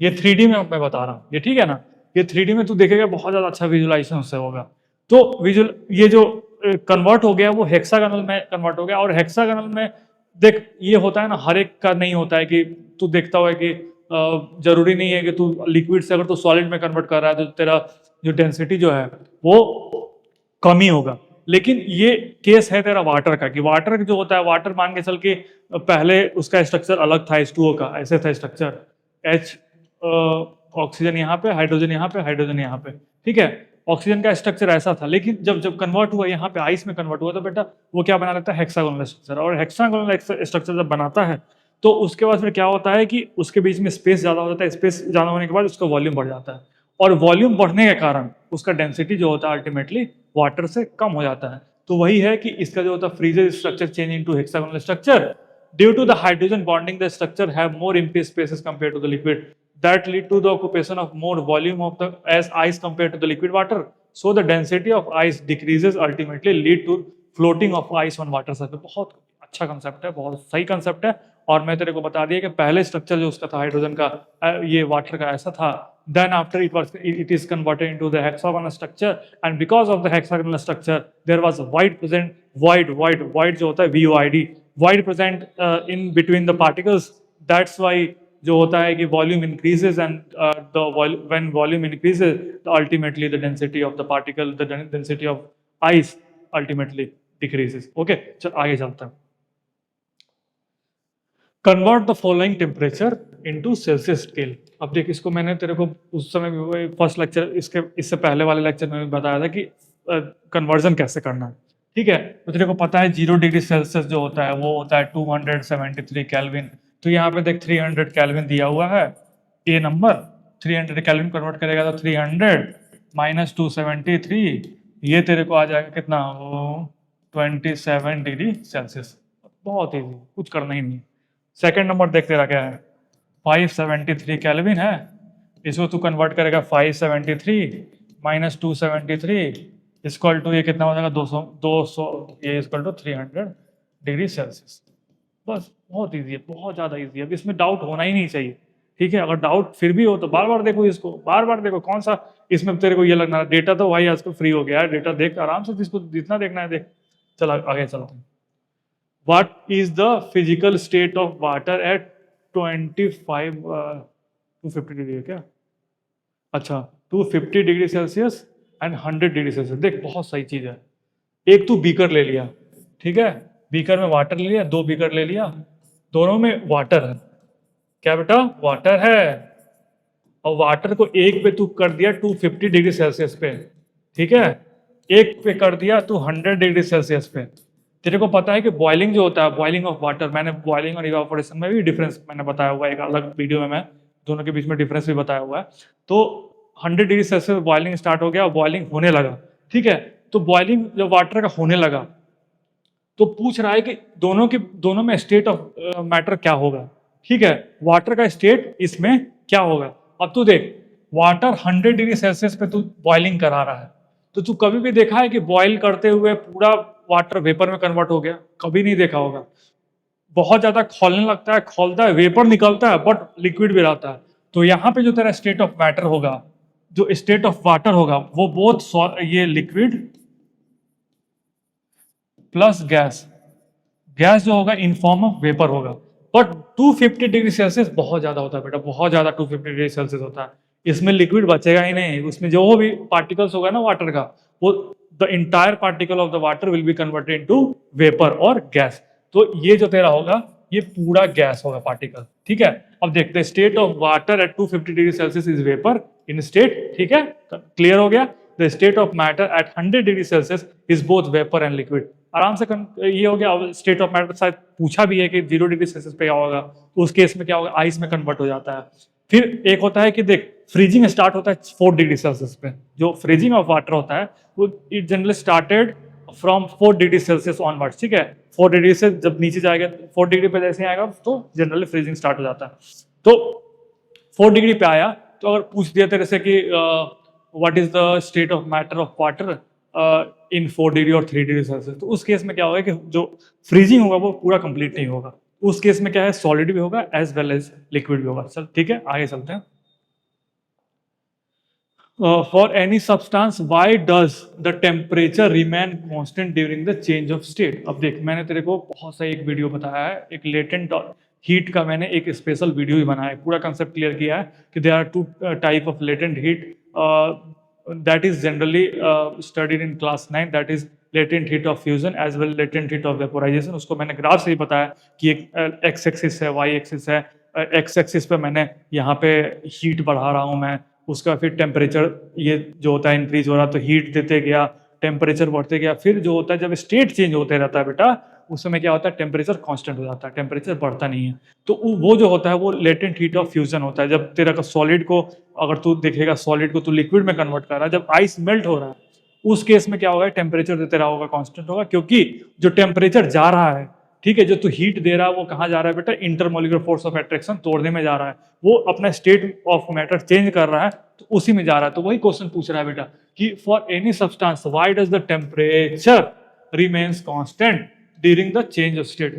[SPEAKER 1] ये 3D में मैं बता रहा हूँ, ये ठीक है ना, ये 3D में तू देखेगा बहुत ज्यादा अच्छा विजुअलाइजेशन उससे होगा। तो विजुअल ये जो कन्वर्ट हो गया वो हेक्सागोनल में कन्वर्ट हो गया, और हेक्सागोनल में देख ये होता है ना, हर एक का नहीं होता है कि तू देखता हुआ है कि जरूरी नहीं है कि तू लिक्विड से अगर तू सॉलिड में कन्वर्ट कर रहा है तो तेरा जो डेंसिटी जो है वो कम ही होगा। लेकिन ये केस है तेरा वाटर का, कि वाटर जो होता है, वाटर मान के चल के पहले उसका स्ट्रक्चर अलग था H2O का, ऐसे था स्ट्रक्चर, H ऑक्सीजन यहाँ पे, हाइड्रोजन यहाँ पे, हाइड्रोजन यहाँ पे, ठीक है, ऑक्सीजन का स्ट्रक्चर ऐसा था। लेकिन जब जब कन्वर्ट हुआ यहाँ पे आइस में कन्वर्ट हुआ तो बेटा वो क्या बना लेता है, हेक्सागोनल स्ट्रक्चर। और हेक्सागोनल स्ट्रक्चर जब बनाता है तो उसके बाद फिर क्या होता है कि उसके बीच में स्पेस ज़्यादा हो जाता है, स्पेस ज़्यादा होने के बाद उसका वॉल्यूम बढ़ जाता है, और वॉल्यूम बढ़ने के कारण उसका डेंसिटी जो होता है अल्टीमेटली वाटर से कम हो जाता है। तो वही है कि इसका जो होता है freezer structure change into hexagonal structure due to the hydrogen bonding, the structure have more empty spaces compare to the liquid that lead to the occupation of more volume of the as ice compared to the liquid water, so the density of ice decreases, ultimately lead to floating of ice on water surface। बहुत अच्छा concept है, बहुत सही concept है। और मैं तेरे को बता दिया कि पहले स्ट्रक्चर जो उसका था हाइड्रोजन का, ये वाटर का ऐसा था, then after it is converted into the hexagonal structure, and because of the hexagonal structure there was a void present, void जो होता है VOID, void present in between the particles, that's why जो होता है कि volume increases, and when volume increases तो ultimately the density of the particle, the density of ice ultimately decreases. Okay, चल आगे चलते हैं। Convert the following temperature into Celsius scale. अब देख, इसको मैंने तेरे को उस समय फर्स्ट लेक्चर, इससे पहले वाले लेक्चर में बताया था कि कन्वर्जन कैसे करना है, ठीक है। तो तेरे को पता है 0 डिग्री सेल्सियस जो होता है वो होता है 273 केल्विन। तो यहाँ पे देख 300 केल्विन दिया हुआ है, ये नंबर 300 केल्विन कन्वर्ट करेगा तो 300 माइनस 273, ये तेरे को आ जाएगा कितना, वो 27 डिग्री सेल्सियस। बहुत ईजी, कुछ करना ही नहीं। सेकंड नंबर देख तेरा क्या है, 573 केल्विन है, इसको तू कन्वर्ट करेगा 573 माइनस 273 इक्वल टू ये कितना हो जाएगा 200 ये इक्वल टू 300 डिग्री सेल्सियस। बस, बहुत इजी है, बहुत ज़्यादा इजी है। अब इसमें डाउट होना ही नहीं चाहिए, ठीक है। अगर डाउट फिर भी हो तो बार बार देखो इसको, बार बार देखो, कौन सा इसमें तेरे को ये लगना, डेटा तो भाई आजकल फ्री हो गया है, डेटा देख आराम से, जिसको जितना देखना है देख। चल आगे चलते हैं। What is the physical state of water at 250 degree है क्या, अच्छा 250 degree Celsius and 100 degree Celsius. देख बहुत सही चीज़ है। एक तू बीकर ले लिया, ठीक है, बीकर में वाटर ले लिया, 2 बीकर ले लिया, दोनों में वाटर है, क्या बेटा वाटर है, और वाटर को एक पे तू कर दिया 250 डिग्री सेल्सियस पे, ठीक है, एक पे कर दिया तू 100 डिग्री सेल्सियस पे। तेरे को पता है कि बॉइलिंग जो होता है, बॉइलिंग ऑफ वाटर, मैंने बॉइलिंग और इवापोरेशन में भी डिफरेंस मैंने बताया हुआ है, एक अलग वीडियो में मैं दोनों के बीच में डिफरेंस भी बताया हुआ है। तो 100 डिग्री सेल्सियस बॉइलिंग स्टार्ट हो गया, बॉइलिंग होने लगा, ठीक है। तो बॉइलिंग जब वाटर का होने लगा तो पूछ रहा है कि दोनों में स्टेट ऑफ मैटर क्या होगा, ठीक है, वाटर का स्टेट इसमें क्या होगा। अब तू देख, वाटर 100 डिग्री सेल्सियस पे तू बॉइलिंग करा रहा है, तो तू कभी भी देखा है कि बॉइल करते हुए पूरा वाटर वेपर में कन्वर्ट हो गया? कभी नहीं देखा होगा। बहुत ज्यादा खौलने लगता है, खौलता है, वेपर निकलता है, बट लिक्विड भी रहता है। तो यहाँ पे जो तेरा स्टेट ऑफ मैटर होगा, जो स्टेट ऑफ वाटर होगा, वो बोथ ये लिक्विड प्लस गैस, गैस जो होगा इन फॉर्म ऑफ वेपर होगा। बट 250 डिग्री सेल्सियस बहुत ज्यादा होता है बेटा, बहुत ज्यादा 250 डिग्री सेल्सियस होता है। इसमें लिक्विड बचेगा ही नहीं, उसमें जो भी पार्टिकल्स होगा ना वाटर का, वो the entire particle of the water will be converted into vapour और गैस। तो ये जो तेरा होगा ये पूरा गैस होगा पार्टिकल, ठीक है। अब देखते हैं state of water at 250 degree Celsius is vapour in state, ठीक है, क्लियर हो गया। The state of matter at 100 degree Celsius is both vapour and liquid. आराम से ये हो गया। स्टेट ऑफ मैटर शायद पूछा भी है कि 0 डिग्री सेल्सियस पे क्या होगा, तो उस केस में क्या होगा, आइस में कन्वर्ट हो जाता है। फिर एक होता है कि देख, फ्रीजिंग स्टार्ट होता है 4 डिग्री सेल्सियस पे। जो फ्रीजिंग ऑफ वाटर होता है वो it generally started from 4 degree Celsius onwards, ठीक है। 4 डिग्री से जब नीचे जाएगा, 4 डिग्री पे जैसे आएगा तो जनरली फ्रीजिंग स्टार्ट हो जाता है। तो 4 डिग्री पे आया तो अगर पूछ दिया तेरे से कि what is the state of matter of water in 4 degree और 3 डिग्री सेल्सियस, तो उस केस में क्या होगा कि जो फ्रीजिंग होगा वो पूरा कंप्लीट नहीं होगा। उस केस में क्या है, सॉलिड भी होगा एज वेल एज लिक्विड भी होगा। चल ठीक है, आगे चलते हैं। For any substance why does the temperature remain constant during the change of state. अब देख, मैंने तेरे को बहुत सा एक वीडियो बताया है, एक लेटेंट हीट का मैंने एक स्पेशल वीडियो भी बनाया है, पूरा कंसेप्ट क्लियर किया है कि there are 2 type of latent heat that is generally studied in class 9, that is latent heat of fusion as well latent heat of vaporization। उसको मैंने ग्राफ से ही बताया कि एक एक्स एक्सिस है, वाई एक्सिस है। एक्स एक्सिस पे मैंने यहाँ पे हीट बढ़ा रहा हूँ मैं, उसका फिर टेम्परेचर ये जो होता है इंक्रीज हो रहा, तो हीट देते गया, टेम्परेचर बढ़ते गया। फिर जो होता है जब स्टेट चेंज होते रहता है बेटा, उस समय क्या होता है, टेम्परेचर कांस्टेंट हो जाता है, टेम्परेचर बढ़ता नहीं है। तो वो जो होता है वो लेटेंट हीट ऑफ फ्यूजन होता है। जब तेरा का सॉलिड को, अगर तू देखेगा सॉलिड को तू लिक्विड में कन्वर्ट कर रहा है, जब आइस मेल्ट हो रहा है, उस केस में क्या होगा, टेम्परेचर तेरा होगा कांस्टेंट होगा, क्योंकि जो टेम्परेचर जा रहा है, ठीक है, जो तू हीट दे रहा है वो कहाँ जा रहा है बेटा, इंटरमोलिकुलर फोर्स ऑफ अट्रैक्शन तोड़ने में जा रहा है, वो अपना स्टेट ऑफ मैटर चेंज कर रहा है, तो उसी में जा रहा है। तो वही क्वेश्चन पूछ रहा है बेटा कि for any substance why does the temperature remains constant during the change of state.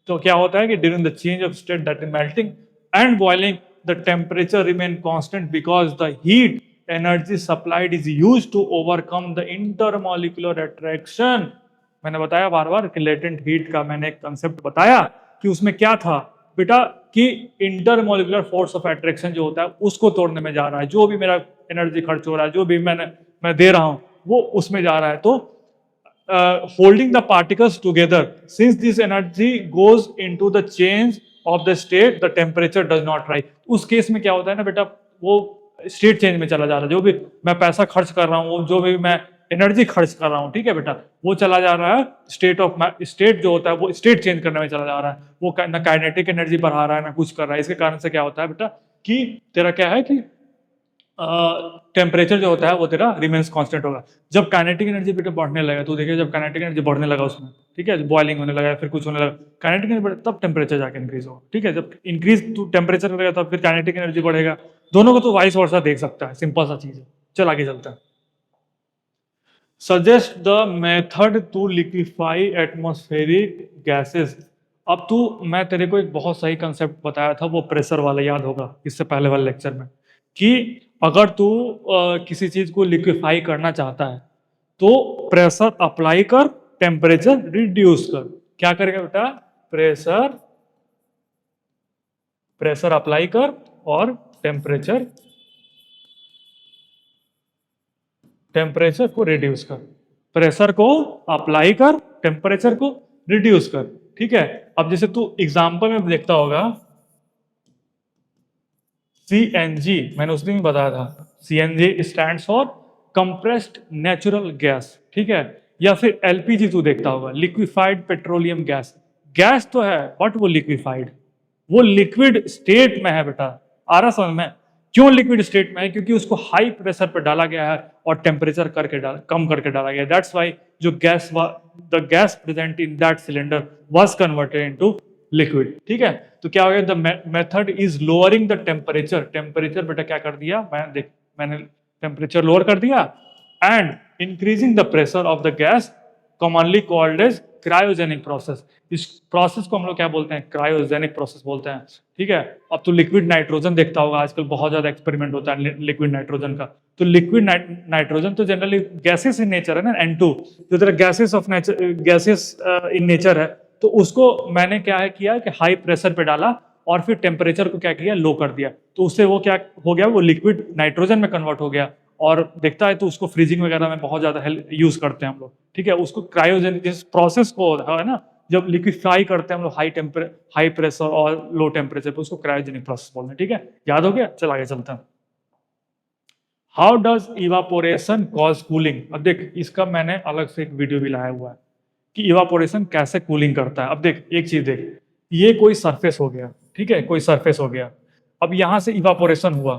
[SPEAKER 1] तो क्या होता है कि during the change of state, that is melting and boiling, the temperature remain constant because the heat energy supplied is used to overcome the intermolecular attraction. मैंने बताया बार बार कि latent heat का मैंने एक कंसेप्ट बताया कि उसमें क्या था बेटा, कि इंटरमोलिकुलर फोर्स ऑफ अट्रैक्शन जो होता है उसको तोड़ने में जा रहा है। जो भी मेरा एनर्जी खर्च हो रहा है, जो भी मैं दे रहा हूं, वो उसमें जा रहा है। तो holding the particles together, since this energy goes into the change of the state, the temperature does not rise। उस केस में क्या होता है ना बेटा, वो स्टेट चेंज में चला जा रहा है। जो भी मैं पैसा खर्च कर रहा हूँ, जो भी मैं एनर्जी खर्च कर रहा हूँ, ठीक है बेटा, वो चला जा रहा है स्टेट जो होता है वो स्टेट चेंज करने में चला जा रहा है। वो ना काइनेटिक एनर्जी बढ़ा रहा है ना कुछ कर रहा है। इसके कारण से क्या होता है बेटा कि तेरा क्या है कि टेम्परेचर जो होता है वो तेरा रिमेन्स कांस्टेंट होगा। जब काइनेटिक एनर्जी बेटा बढ़ने लगा, तो देखिए जब काइनेटिक एनर्जी बढ़ने लगा उसमें, ठीक है, बॉइलिंग होने लगा, फिर कुछ होने लगा, काइनेटिक एनर्जी बढ़े तब टेम्परेचर जाके इंक्रीज होगा, ठीक है। जब इंक्रीज टू टेम्परेचर करेगा तब फिर काइनेटिक एनर्जी बढ़ेगा। दोनों को तो वाइस वर्सा देख सकता है, सिंपल सा चीज है। चल आगे चलता है। Suggest the method to liquefy atmospheric gases. अब मैं तेरे को एक बहुत सही कंसेप्ट बताया था, वो प्रेशर वाला, याद होगा इससे पहले वाले लेक्चर में, कि अगर तू किसी चीज को लिक्विफाई करना चाहता है तो प्रेशर अप्लाई कर, टेम्परेचर रिड्यूस कर। क्या करेगा बेटा, प्रेशर अप्लाई कर और टेम्परेचर को रिड्यूस कर। प्रेशर को अप्लाई कर, टेम्परेचर को रिड्यूस कर, ठीक है। अब जैसे तू एग्जांपल में देखता होगा CNG, मैंने उस दिन बताया था, CNG stands for compressed natural gas, ठीक है। या फिर LPG तू देखता होगा, लिक्विफाइड पेट्रोलियम गैस। गैस तो है बट वो लिक्विफाइड, वो लिक्विड स्टेट में है बेटा। आ रहा समझ में, क्यों लिक्विड स्टेट में है? क्योंकि उसको हाई प्रेशर पर डाला गया है और टेम्परेचर कम करके डाला गया। दैट्स वाई जो the gas present in that cylinder was converted into liquid. ठीक है, तो क्या हो गया, the method is lowering the temperature. Temperature बेटा क्या कर दिया, मैंने टेम्परेचर लोअर कर दिया and increasing the pressure of the gas, commonly called as cryogenic process. इस प्रोसेस को हम लोग क्या बोलते हैं, क्रायोजेनिक प्रोसेस बोलते हैं। ठीक है, अब तो लिक्विड नाइट्रोजन देखता होगा, आजकल बहुत ज्यादा एक्सपेरिमेंट होता है लिक्विड नाइट्रोजन का। तो लिक्विड नाइट्रोजन तो जनरली गैसेस इन नेचर है ना, N2 जो तेरा गैसेस इन नेचर है, तो उसको मैंने क्या है किया कि हाई प्रेशर पे डाला और फिर टेम्परेचर को क्या किया, लो कर दिया। तो उससे वो क्या हो गया, वो लिक्विड नाइट्रोजन में कन्वर्ट हो गया और देखता है तो उसको फ्रीजिंग वगैरह में बहुत ज्यादा यूज करते हैं हम लोग। ठीक है, उसको क्रायोजेनिक जिस प्रोसेस को है ना, जब लिक्विफाई करते हैं हम लोग हाई प्रेशर और लो टेम्परेचर पे, उसको क्रायोजेनिक प्रोसेस बोलते हैं। ठीक है, याद हो गया, चल आगे चलते हैं। How does evaporation cause cooling. अब देख, इसका मैंने अलग से एक वीडियो भी लाया हुआ है कि इवापोरेशन कैसे कूलिंग करता है। अब देख एक चीज देख, ये कोई सरफेस हो गया, ठीक है, कोई सरफेस हो गया, अब यहां से इवापोरेशन हुआ।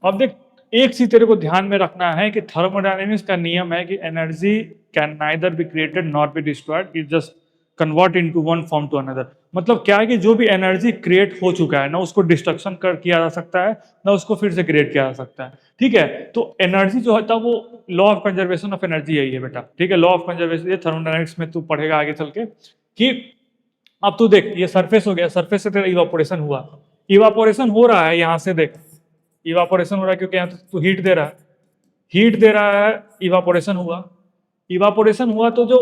[SPEAKER 1] अब देख एक चीज तेरे को ध्यान में रखना है कि थर्मोडायनेमिक्स का नियम है कि energy can neither be created not be destroyed, it just convert into one form to another. मतलब क्या है कि जो भी एनर्जी क्रिएट हो चुका है ना, उसको डिस्ट्रक्शन कर किया जा सकता है ना उसको फिर से क्रिएट किया जा सकता है। ठीक है, तो एनर्जी जो होता है वो law of conservation of energy यही है बेटा। ठीक है, लॉ ऑफ कंजर्वेशन, ये थर्मोडायनेमिक्स में तू पढ़ेगा आगे चल के कि अब तू देख ये सरफेस हो गया, सरफेस से तेरा इवापोरेशन हुआ, इवापोरेशन हो रहा है यहां से, देख इवापोरेशन हो रहा है क्योंकि यहाँ तो हीट दे रहा है, हीट दे रहा है, इवापोरेशन हुआ, इवापोरेशन हुआ तो जो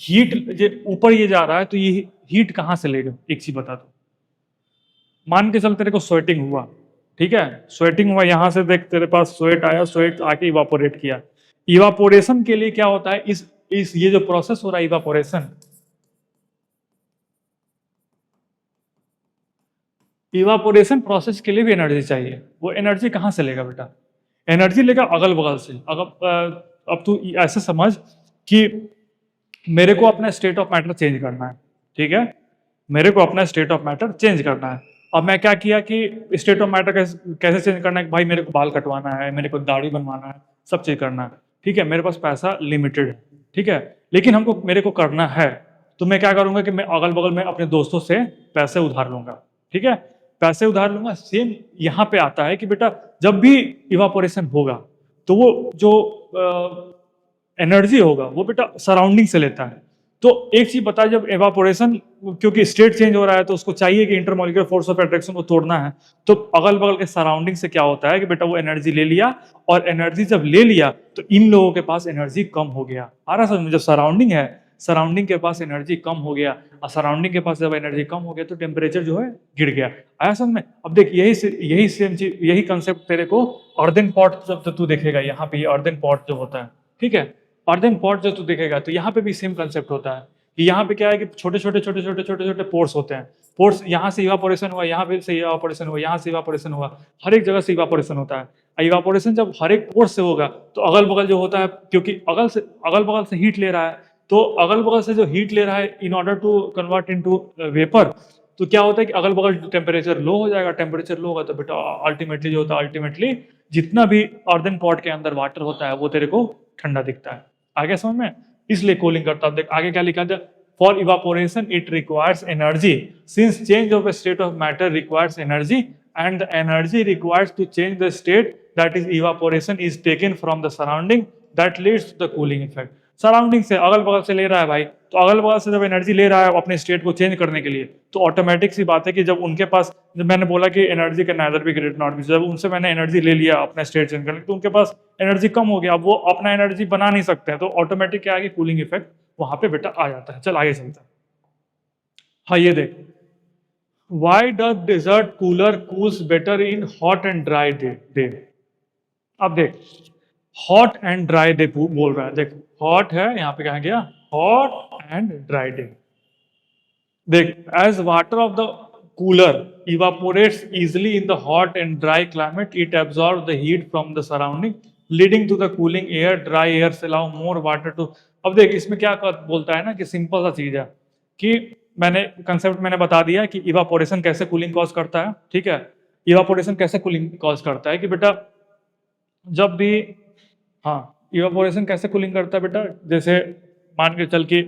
[SPEAKER 1] हीट ऊपर ये जा रहा है, तो ये हीट कहां से लेगा, एक चीज बता दो। मान के चल तेरे को स्वेटिंग हुआ, ठीक है, स्वेटिंग हुआ, यहां से देख तेरे पास स्वेट आया, स्वेट आके इवापोरेट किया। इवापोरेशन के लिए क्या होता है, इस ये जो प्रोसेस हो रहा है इवापोरेशन, इवापोरेशन प्रोसेस के लिए भी एनर्जी चाहिए। वो एनर्जी कहां से लेगा बेटा, एनर्जी लेगा अगल बगल से। अब तू ऐसे समझ कि मेरे को अपना स्टेट ऑफ मैटर चेंज करना है। ठीक है, मेरे को अपना स्टेट ऑफ मैटर चेंज करना है। अब मैं क्या किया कि स्टेट ऑफ मैटर कैसे चेंज करना है, भाई मेरे को बाल कटवाना है, मेरे को दाढ़ी बनवाना है, सब चीज करना है। ठीक है, मेरे पास पैसा लिमिटेड है, ठीक है, लेकिन मेरे को करना है, तो मैं क्या करूंगा कि मैं अगल बगल में अपने दोस्तों से पैसे उधार लूंगा। ठीक है, पैसे उधार लूंगा। सेम यहाँ पे आता है कि बेटा जब भी इवापोरेशन होगा तो वो जो एनर्जी होगा वो बेटा सराउंडिंग से लेता है। तो एक चीज बता, जब एवापोरेशन, क्योंकि स्टेट चेंज हो रहा है तो उसको चाहिए कि इंटरमॉलिक्यूलर फोर्स ऑफ अट्रैक्शन को तोड़ना है, तो अगल बगल के सराउंडिंग से क्या होता है कि बेटा वो एनर्जी ले लिया, और एनर्जी जब ले लिया तो इन लोगों के पास एनर्जी कम हो गया। आ रहा समझ में, जब सराउंडिंग है, सराउंडिंग के पास एनर्जी कम हो गया, और सराउंडिंग के पास जब एनर्जी कम हो गया तो टेम्परेचर जो है गिर गया। आया समझ में। अब देख यही सेम चीज, यही कंसेप्ट तेरे को अर्दन पॉट जब तू देखेगा, यहाँ पे अर्दन पॉट जो होता है, ठीक है, अर्दन पॉट जो तू देखेगा तो यहाँ पे भी सेम कंसेप्ट होता है कि यहाँ पे क्या है कि छोटे छोटे पोर्स होते हैं। पोर्स, यहाँ से इवापोरेशन हुआ, यहाँ पे से इवापोरेशन हुआ, यहाँ से इवापोरेशन हुआ, हर एक जगह से इवापोरेशन होता है। इवापोरेशन जब हर एक पोर्स से होगा तो अगल बगल जो होता है, क्योंकि अगल बगल से हीट ले रहा है, तो अगल बगल से जो हीट ले रहा है in order to convert into vapour, तो क्या होता है कि अगल बगल टेम्परेचर लो हो जाएगा। टेम्परेचर लो होगा तो बेटा अल्टीमेटली जो होता है, अल्टीमेटली जितना भी अर्दन पॉट के अंदर वाटर होता है वो तेरे को ठंडा दिखता है। आगे समझ में, इसलिए कूलिंग करता है। देख आगे क्या लिखा था, for evaporation it requires energy, since change of state of matter requires energy and the energy requires to change the state that is evaporation is taken from the surrounding that leads to the cooling effect. Surrounding से, अगल बगल से ले रहा है भाई, तो अगल बगल से जब एनर्जी ले रहा है अपने स्टेट को चेंज करने के लिए, तो ऑटोमेटिक सी बात है कि जब उनके पास, जब मैंने बोला कि एनर्जी का neither be great not be, जब उनसे मैंने एनर्जी ले लिया अपना स्टेट चेंज करने, तो उनके पास एनर्जी कम हो गया, अब वो अपना एनर्जी बना नहीं सकते हैं, तो ऑटोमेटिक क्या है कि कूलिंग इफेक्ट वहां पे बेटा आ जाता है। चल आगे चलता है। हाँ ये देख, why does desert cooler cools better in hot and dry day. अब देख, हॉट एंड ड्राई डे बोल रहा है, देख हॉट है, यहाँ पे कहा गया हॉट एंड ड्राई डे। देख, as water of the cooler evaporates easily in the hot and dry climate, it absorbs the heat from the surrounding leading to the cooling air. Dry airs allow more water to, अब देख इसमें क्या बोलता है ना कि simple सा चीज है कि मैंने कंसेप्ट मैंने बता दिया कि इवापोरेशन कैसे कूलिंग कॉज करता है, ठीक है। इवापोरेशन कैसे कूलिंग कॉज करता है कि बेटा जब भी, हाँ, इवापोरेशन कैसे कूलिंग करता है बेटा, जैसे मान के चल के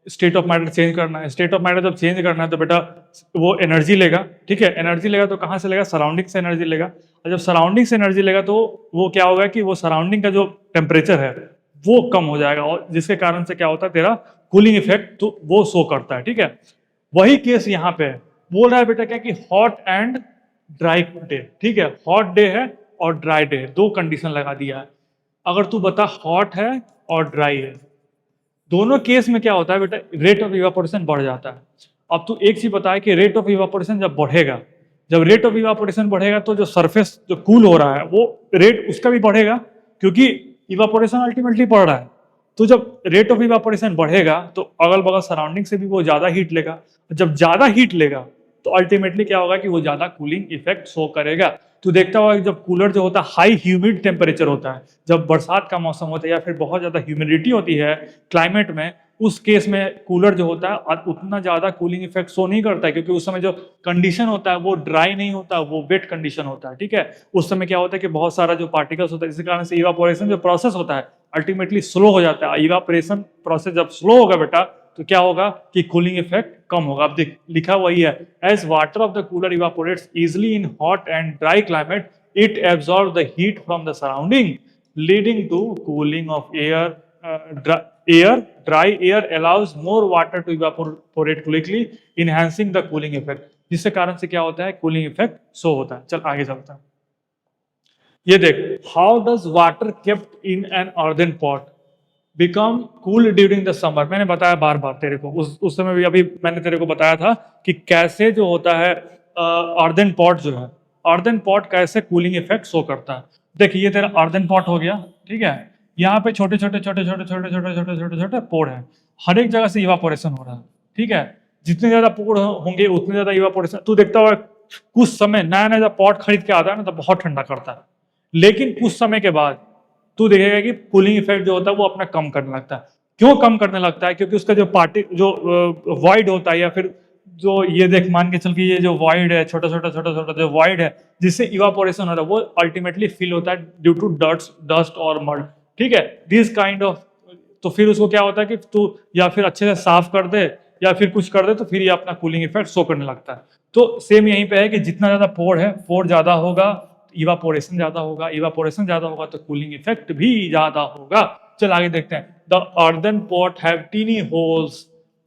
[SPEAKER 1] स्टेट ऑफ मैटर चेंज करना है, स्टेट ऑफ मैटर जब चेंज करना है तो बेटा वो एनर्जी लेगा, ठीक है, एनर्जी लेगा तो कहाँ से लेगा, सराउंडिंग से एनर्जी लेगा, और जब सराउंडिंग से एनर्जी लेगा तो वो क्या होगा कि वो सराउंडिंग का जो टेम्परेचर है वो कम हो जाएगा, और जिसके कारण से क्या होता है तेरा कूलिंग इफेक्ट तो वो शो करता है, ठीक है। वही केस यहाँ पे है, बोल रहा है बेटा क्या कि हॉट एंड ड्राई डे, ठीक है, हॉट डे है और ड्राई डे है, दो कंडीशन लगा दिया है। अगर तू बता हॉट है और ड्राई है, दोनों केस में क्या होता है बेटा, रेट ऑफ इवापोरेशन बढ़ जाता है। अब तू एक चीज बता है कि रेट ऑफ इवापोरेशन जब बढ़ेगा, जब रेट ऑफ इवापोरेशन बढ़ेगा तो जो सरफेस जो कूल हो रहा है वो रेट उसका भी बढ़ेगा, क्योंकि इवापोरेशन अल्टीमेटली बढ़ रहा है। तो जब रेट ऑफ इवापोरेशन बढ़ेगा तो अगल बगल सराउंडिंग से भी वो ज्यादा हीट लेगा, जब ज्यादा हीट लेगा तो अल्टीमेटली क्या होगा कि वो ज्यादा कूलिंग इफेक्ट शो करेगा। तो देखता होगा जब कूलर जो होता है हाई ह्यूमिड टेम्परेचर होता है, जब बरसात का मौसम होता है या फिर बहुत ज्यादा ह्यूमिडिटी होती है क्लाइमेट में, उस केस में कूलर जो होता है उतना ज्यादा कूलिंग इफेक्ट शो नहीं करता है, क्योंकि उस समय जो कंडीशन होता है वो ड्राई नहीं होता, वो वेट कंडीशन होता है, ठीक है। उस समय क्या होता है कि बहुत सारा जो पार्टिकल्स होता है, इसी कारण से इवापोरेशन जो प्रोसेस होता है अल्टीमेटली स्लो हो जाता है। इवापोरेशन प्रोसेस जब स्लो होगा बेटा तो क्या होगा कि कूलिंग इफेक्ट कम होगा। अब देख लिखा वही है, as water of the cooler evaporates easily in hot and dry climate it absorb the heat from the surrounding leading to cooling of air dry air allows more water to evaporate quickly enhancing the cooling effect, जिसके कारण से क्या होता है cooling effect show होता है। चल आगे चलता है, ये देख, how does water kept in an earthen pot become cool during the summer. मैंने बताया बार बार तेरे को, उस समय भी अभी मैंने तेरे को बताया था कि कैसे जो होता है अर्दन पॉट जो है, अर्दन पॉट कैसे कूलिंग इफेक्ट शो करता है। देखिए ये तेरा अर्दन पॉट हो गया, ठीक है, यहाँ पे छोटे छोटे छोटे छोटे छोटे छोटे छोटे छोटे छोटे पोर है, हर एक जगह से इवापोरेशन हो रहा है, ठीक है। जितने ज्यादा पोर होंगे उतने ज्यादा इवापोरेशन। तू देखता होगा कुछ समय नया नया जब पॉट खरीद के आता है ना तो बहुत ठंडा करता है, लेकिन कुछ समय के बाद तू देखेगा कि कूलिंग इफेक्ट जो होता है वो अपना कम करने लगता है। क्यों कम करने लगता है? क्योंकि उसका जो वॉइड होता है, या फिर जो ये देख मान के चल के ये जो वॉइड है, छोटा छोटा छोटा छोटा जो वॉइड है जिससे इवापोरेशन हो रहा है वो अल्टीमेटली फिल होता है ड्यू टू डस्ट और मड, ठीक है, दिस काइंड ऑफ। तो फिर उसको क्या होता है कि तू या फिर अच्छे से साफ कर दे या फिर कुछ कर दे तो फिर ये अपना कूलिंग इफेक्ट शो करने लगता है। तो सेम यहीं पे है कि जितना ज्यादा पोर है, पोर ज्यादा होगा, इवापोरेशन ज्यादा होगा, इवापोरेशन ज्यादा होगा तो कूलिंग इफेक्ट भी ज्यादा होगा। चल आगे देखते हैं। The earthen pot have tiny holes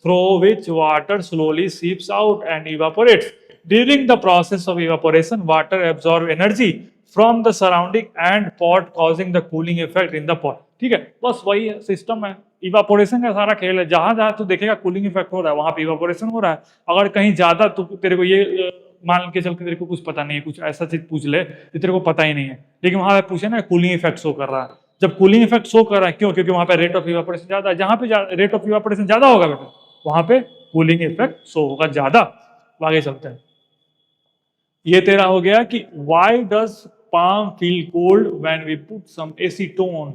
[SPEAKER 1] through which water slowly seeps out and evaporates. During the process of evaporation water absorb energy from the surrounding and pot causing the cooling effect in the pot, ठीक है। बस वही system है, evaporation का सारा खेल है। जहां जहां तू देखेगा कूलिंग इफेक्ट हो रहा है वहां पे इवापोरेशन हो रहा है। अगर कहीं ज्यादा तो तेरे को ये मान के चल के तेरे को कुछ पता नहीं है, कुछ ऐसा चीज पूछ ले जो तेरे को पता ही नहीं है, लेकिन वहां पे पूछे ना कूलिंग इफेक्ट शो कर रहा है। जब कूलिंग इफेक्ट शो कर रहा है क्यों? क्योंकि वहां पे रेट ऑफ इवापोरेशन ज्यादा है। जहां पे रेट ऑफ इवापोरेशन ज्यादा होगा बेटा वहां पे कूलिंग इफेक्ट शो होगा ज्यादा। आगे चलते हैं। ये तेरा हो गया कि why does palm feel cold when we put some acetone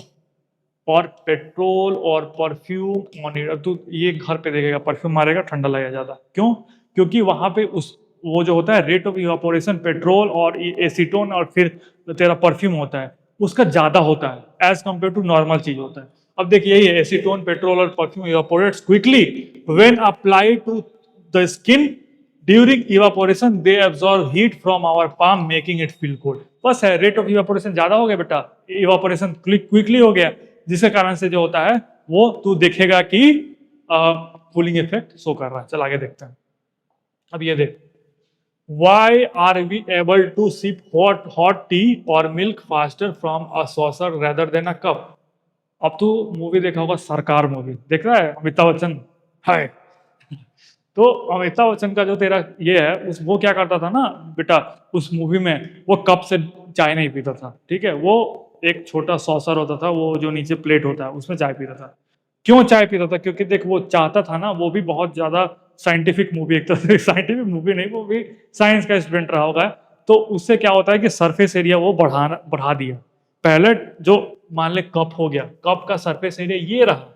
[SPEAKER 1] or petrol or perfume on it। अब तू ये घर पे देखेगा परफ्यूम मारेगा ठंडा लगेगा ज्यादा, क्यों? क्योंकि वहां पे उस वो जो होता है रेट ऑफ इवापोरेशन पेट्रोल और एसीटोन और फिर तेरा परफ्यूम होता है उसका ज्यादा होता है एज कम्पेयर टू नॉर्मल चीज होता है। अब देखिए यही है, एसीटोन पेट्रोल और perfume evaporates quickly when apply to the skin during evaporation they absorb heat from our palm making it feel cold. बस है, रेट ऑफ इवापोरेशन ज्यादा हो गया बेटा, इवापोरेशन क्विकली हो गया, जिसके कारण से जो होता है वो तू देखेगा कि कूलिंग इफेक्ट शो कर रहा है। चल आगे देखते हैं। अब ये देख, why are we able to sip hot tea और milk faster from a saucer rather than a cup. अब तू मूवी देखा होगा सरकार, मूवी देख रहा है, अमिताभ बच्चन है। तो अमिताभ बच्चन का जो तेरा ये है वो क्या करता था ना बेटा, उस मूवी में वो कप से चाय नहीं पीता था, ठीक है, वो एक छोटा सॉसर होता था, वो जो नीचे प्लेट होता है उसमें चाय पीता था। क्यों चाय पीता था? क्योंकि देख वो चाहता था ना, वो भी बहुत ज्यादा साइंटिफिक मूवी, एक तरह से साइंटिफिक मूवी नहीं, वो भी साइंस का स्टूडेंट रहा होगा। तो उससे क्या होता है कि सरफेस एरिया वो बढ़ा दिया। पहले जो मान ले कप हो गया, कप का सरफेस एरिया ये रहा,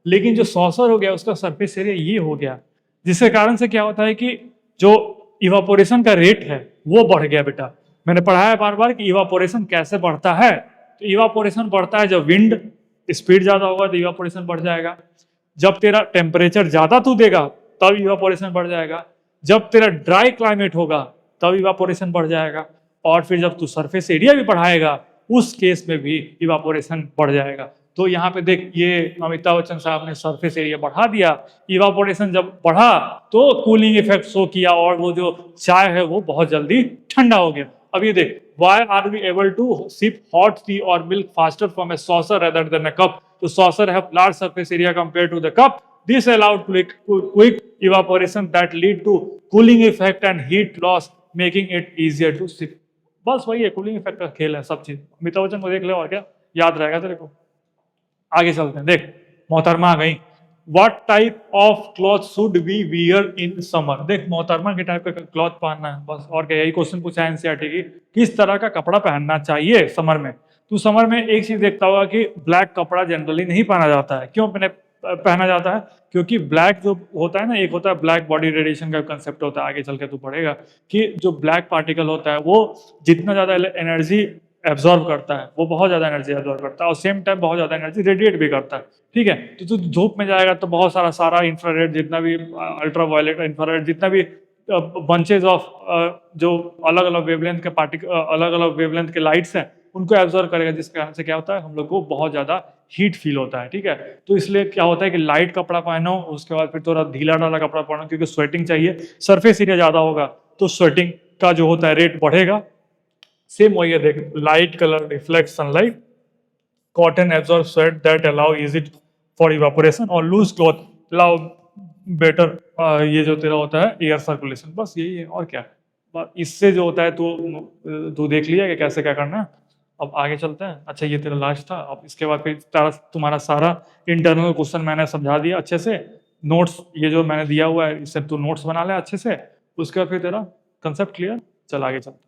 [SPEAKER 1] लेकिन जो सॉसर हो गया उसका सरफेस एरिया ये हो गया, जिसके कारण से क्या होता है कि जो इवापोरेशन का रेट है वो बढ़ गया बेटा। मैंने पढ़ाया बार बार कि इवापोरेशन कैसे बढ़ता है। तो इवापोरेशन बढ़ता है जब विंड स्पीड ज्यादा होगा तो इवापोरेशन बढ़ जाएगा, जब तेरा टेम्परेचर ज्यादा तू देगा तब इवापोरेशन बढ़ जाएगा, जब तेरा ड्राई क्लाइमेट होगा तब इवापोरेशन बढ़ जाएगा, और फिर जब तू सरफेस एरिया भी बढ़ाएगा उस केस में भी इवापोरेशन बढ़ जाएगा। तो यहाँ पे देख, ये अमिताभ बच्चन साहब ने सरफेस एरिया बढ़ा दिया, इवापोरेशन जब बढ़ा तो कूलिंग इफेक्ट शो किया और वो जो चाय है वो बहुत जल्दी ठंडा हो गया। अब ये देख, why are we able to sip hot tea और milk faster from a saucer rather than a cup? तो saucer have large surface area compare to the cup. This allowed quick evaporation that lead to cooling effect and heat loss, making it easier to sip. बस वही है, cooling effect का खेल है सब चीज। अमिताभ बच्चन को देख ले और क्या याद रहेगा तेरे को। आगे चलते हैं, देख मोहतरमा आ गई। What type of cloth should we wear in summer? देख मोहतरमा के टाइप का क्लॉथ पहनना है बस, और क्या, यही क्वेश्चन पूछा है एनसीईआरटी की, किस तरह का कपड़ा पहनना चाहिए समर में। तो समर में एक चीज देखता होगा कि ब्लैक कपड़ा जनरली नहीं पहना जाता है। क्यों पहना जाता है? क्योंकि ब्लैक जो होता है ना, एक होता है ब्लैक बॉडी रेडिएशन का कंसेप्ट होता है, आगे चल के तू पढ़ेगा कि जो ब्लैक पार्टिकल होता है वो जितना ज्यादा एनर्जी एब्जॉर्ब करता है, वो बहुत ज्यादा एनर्जी एब्जॉर्ब करता है और सेम टाइम बहुत ज्यादा एनर्जी रेडिएट भी करता है। ठीक है, तो तू धूप में जाएगा तो बहुत सारा इंफ्रारेड, जितना भी अल्ट्रा वायलेट इंफ्रारेड, जितना भी बंचेज ऑफ जो अलग अलग वेवलेंथ के अलग अलग वेवलेंथ के लाइट्स हैं उनको एब्जॉर्ब करेगा, जिस कारण से क्या होता है हम लोग को बहुत ज्यादा हीट फील होता है। ठीक है, तो इसलिए क्या होता है कि लाइट कपड़ा पहनो, उसके बाद फिर थोड़ा ढीला ढाला कपड़ा पहनो, क्योंकि स्वेटिंग चाहिए, सरफेस एरिया ज्यादा होगा तो स्वेटिंग का जो होता है रेट बढ़ेगा। सेम वही है, देख, light colour reflect sunlight, cotton absorb sweat that allow easy for evaporation, और लूज क्लॉथ अलाउ बेटर ये जो तेरा होता है एयर सर्कुलेशन। बस यही है और क्या। इससे जो होता है तू देख लिया कि कैसे क्या करना है। अब आगे चलते हैं। अच्छा, ये तेरा लास्ट था। अब इसके बाद फिर तुम्हारा सारा इंटरनल क्वेश्चन मैंने समझा दिया अच्छे से। नोट्स ये जो मैंने दिया हुआ है इससे तू नोट्स बना ले अच्छे से, उसके बाद फिर तेरा कंसेप्ट क्लियर। चल आगे चलते हैं।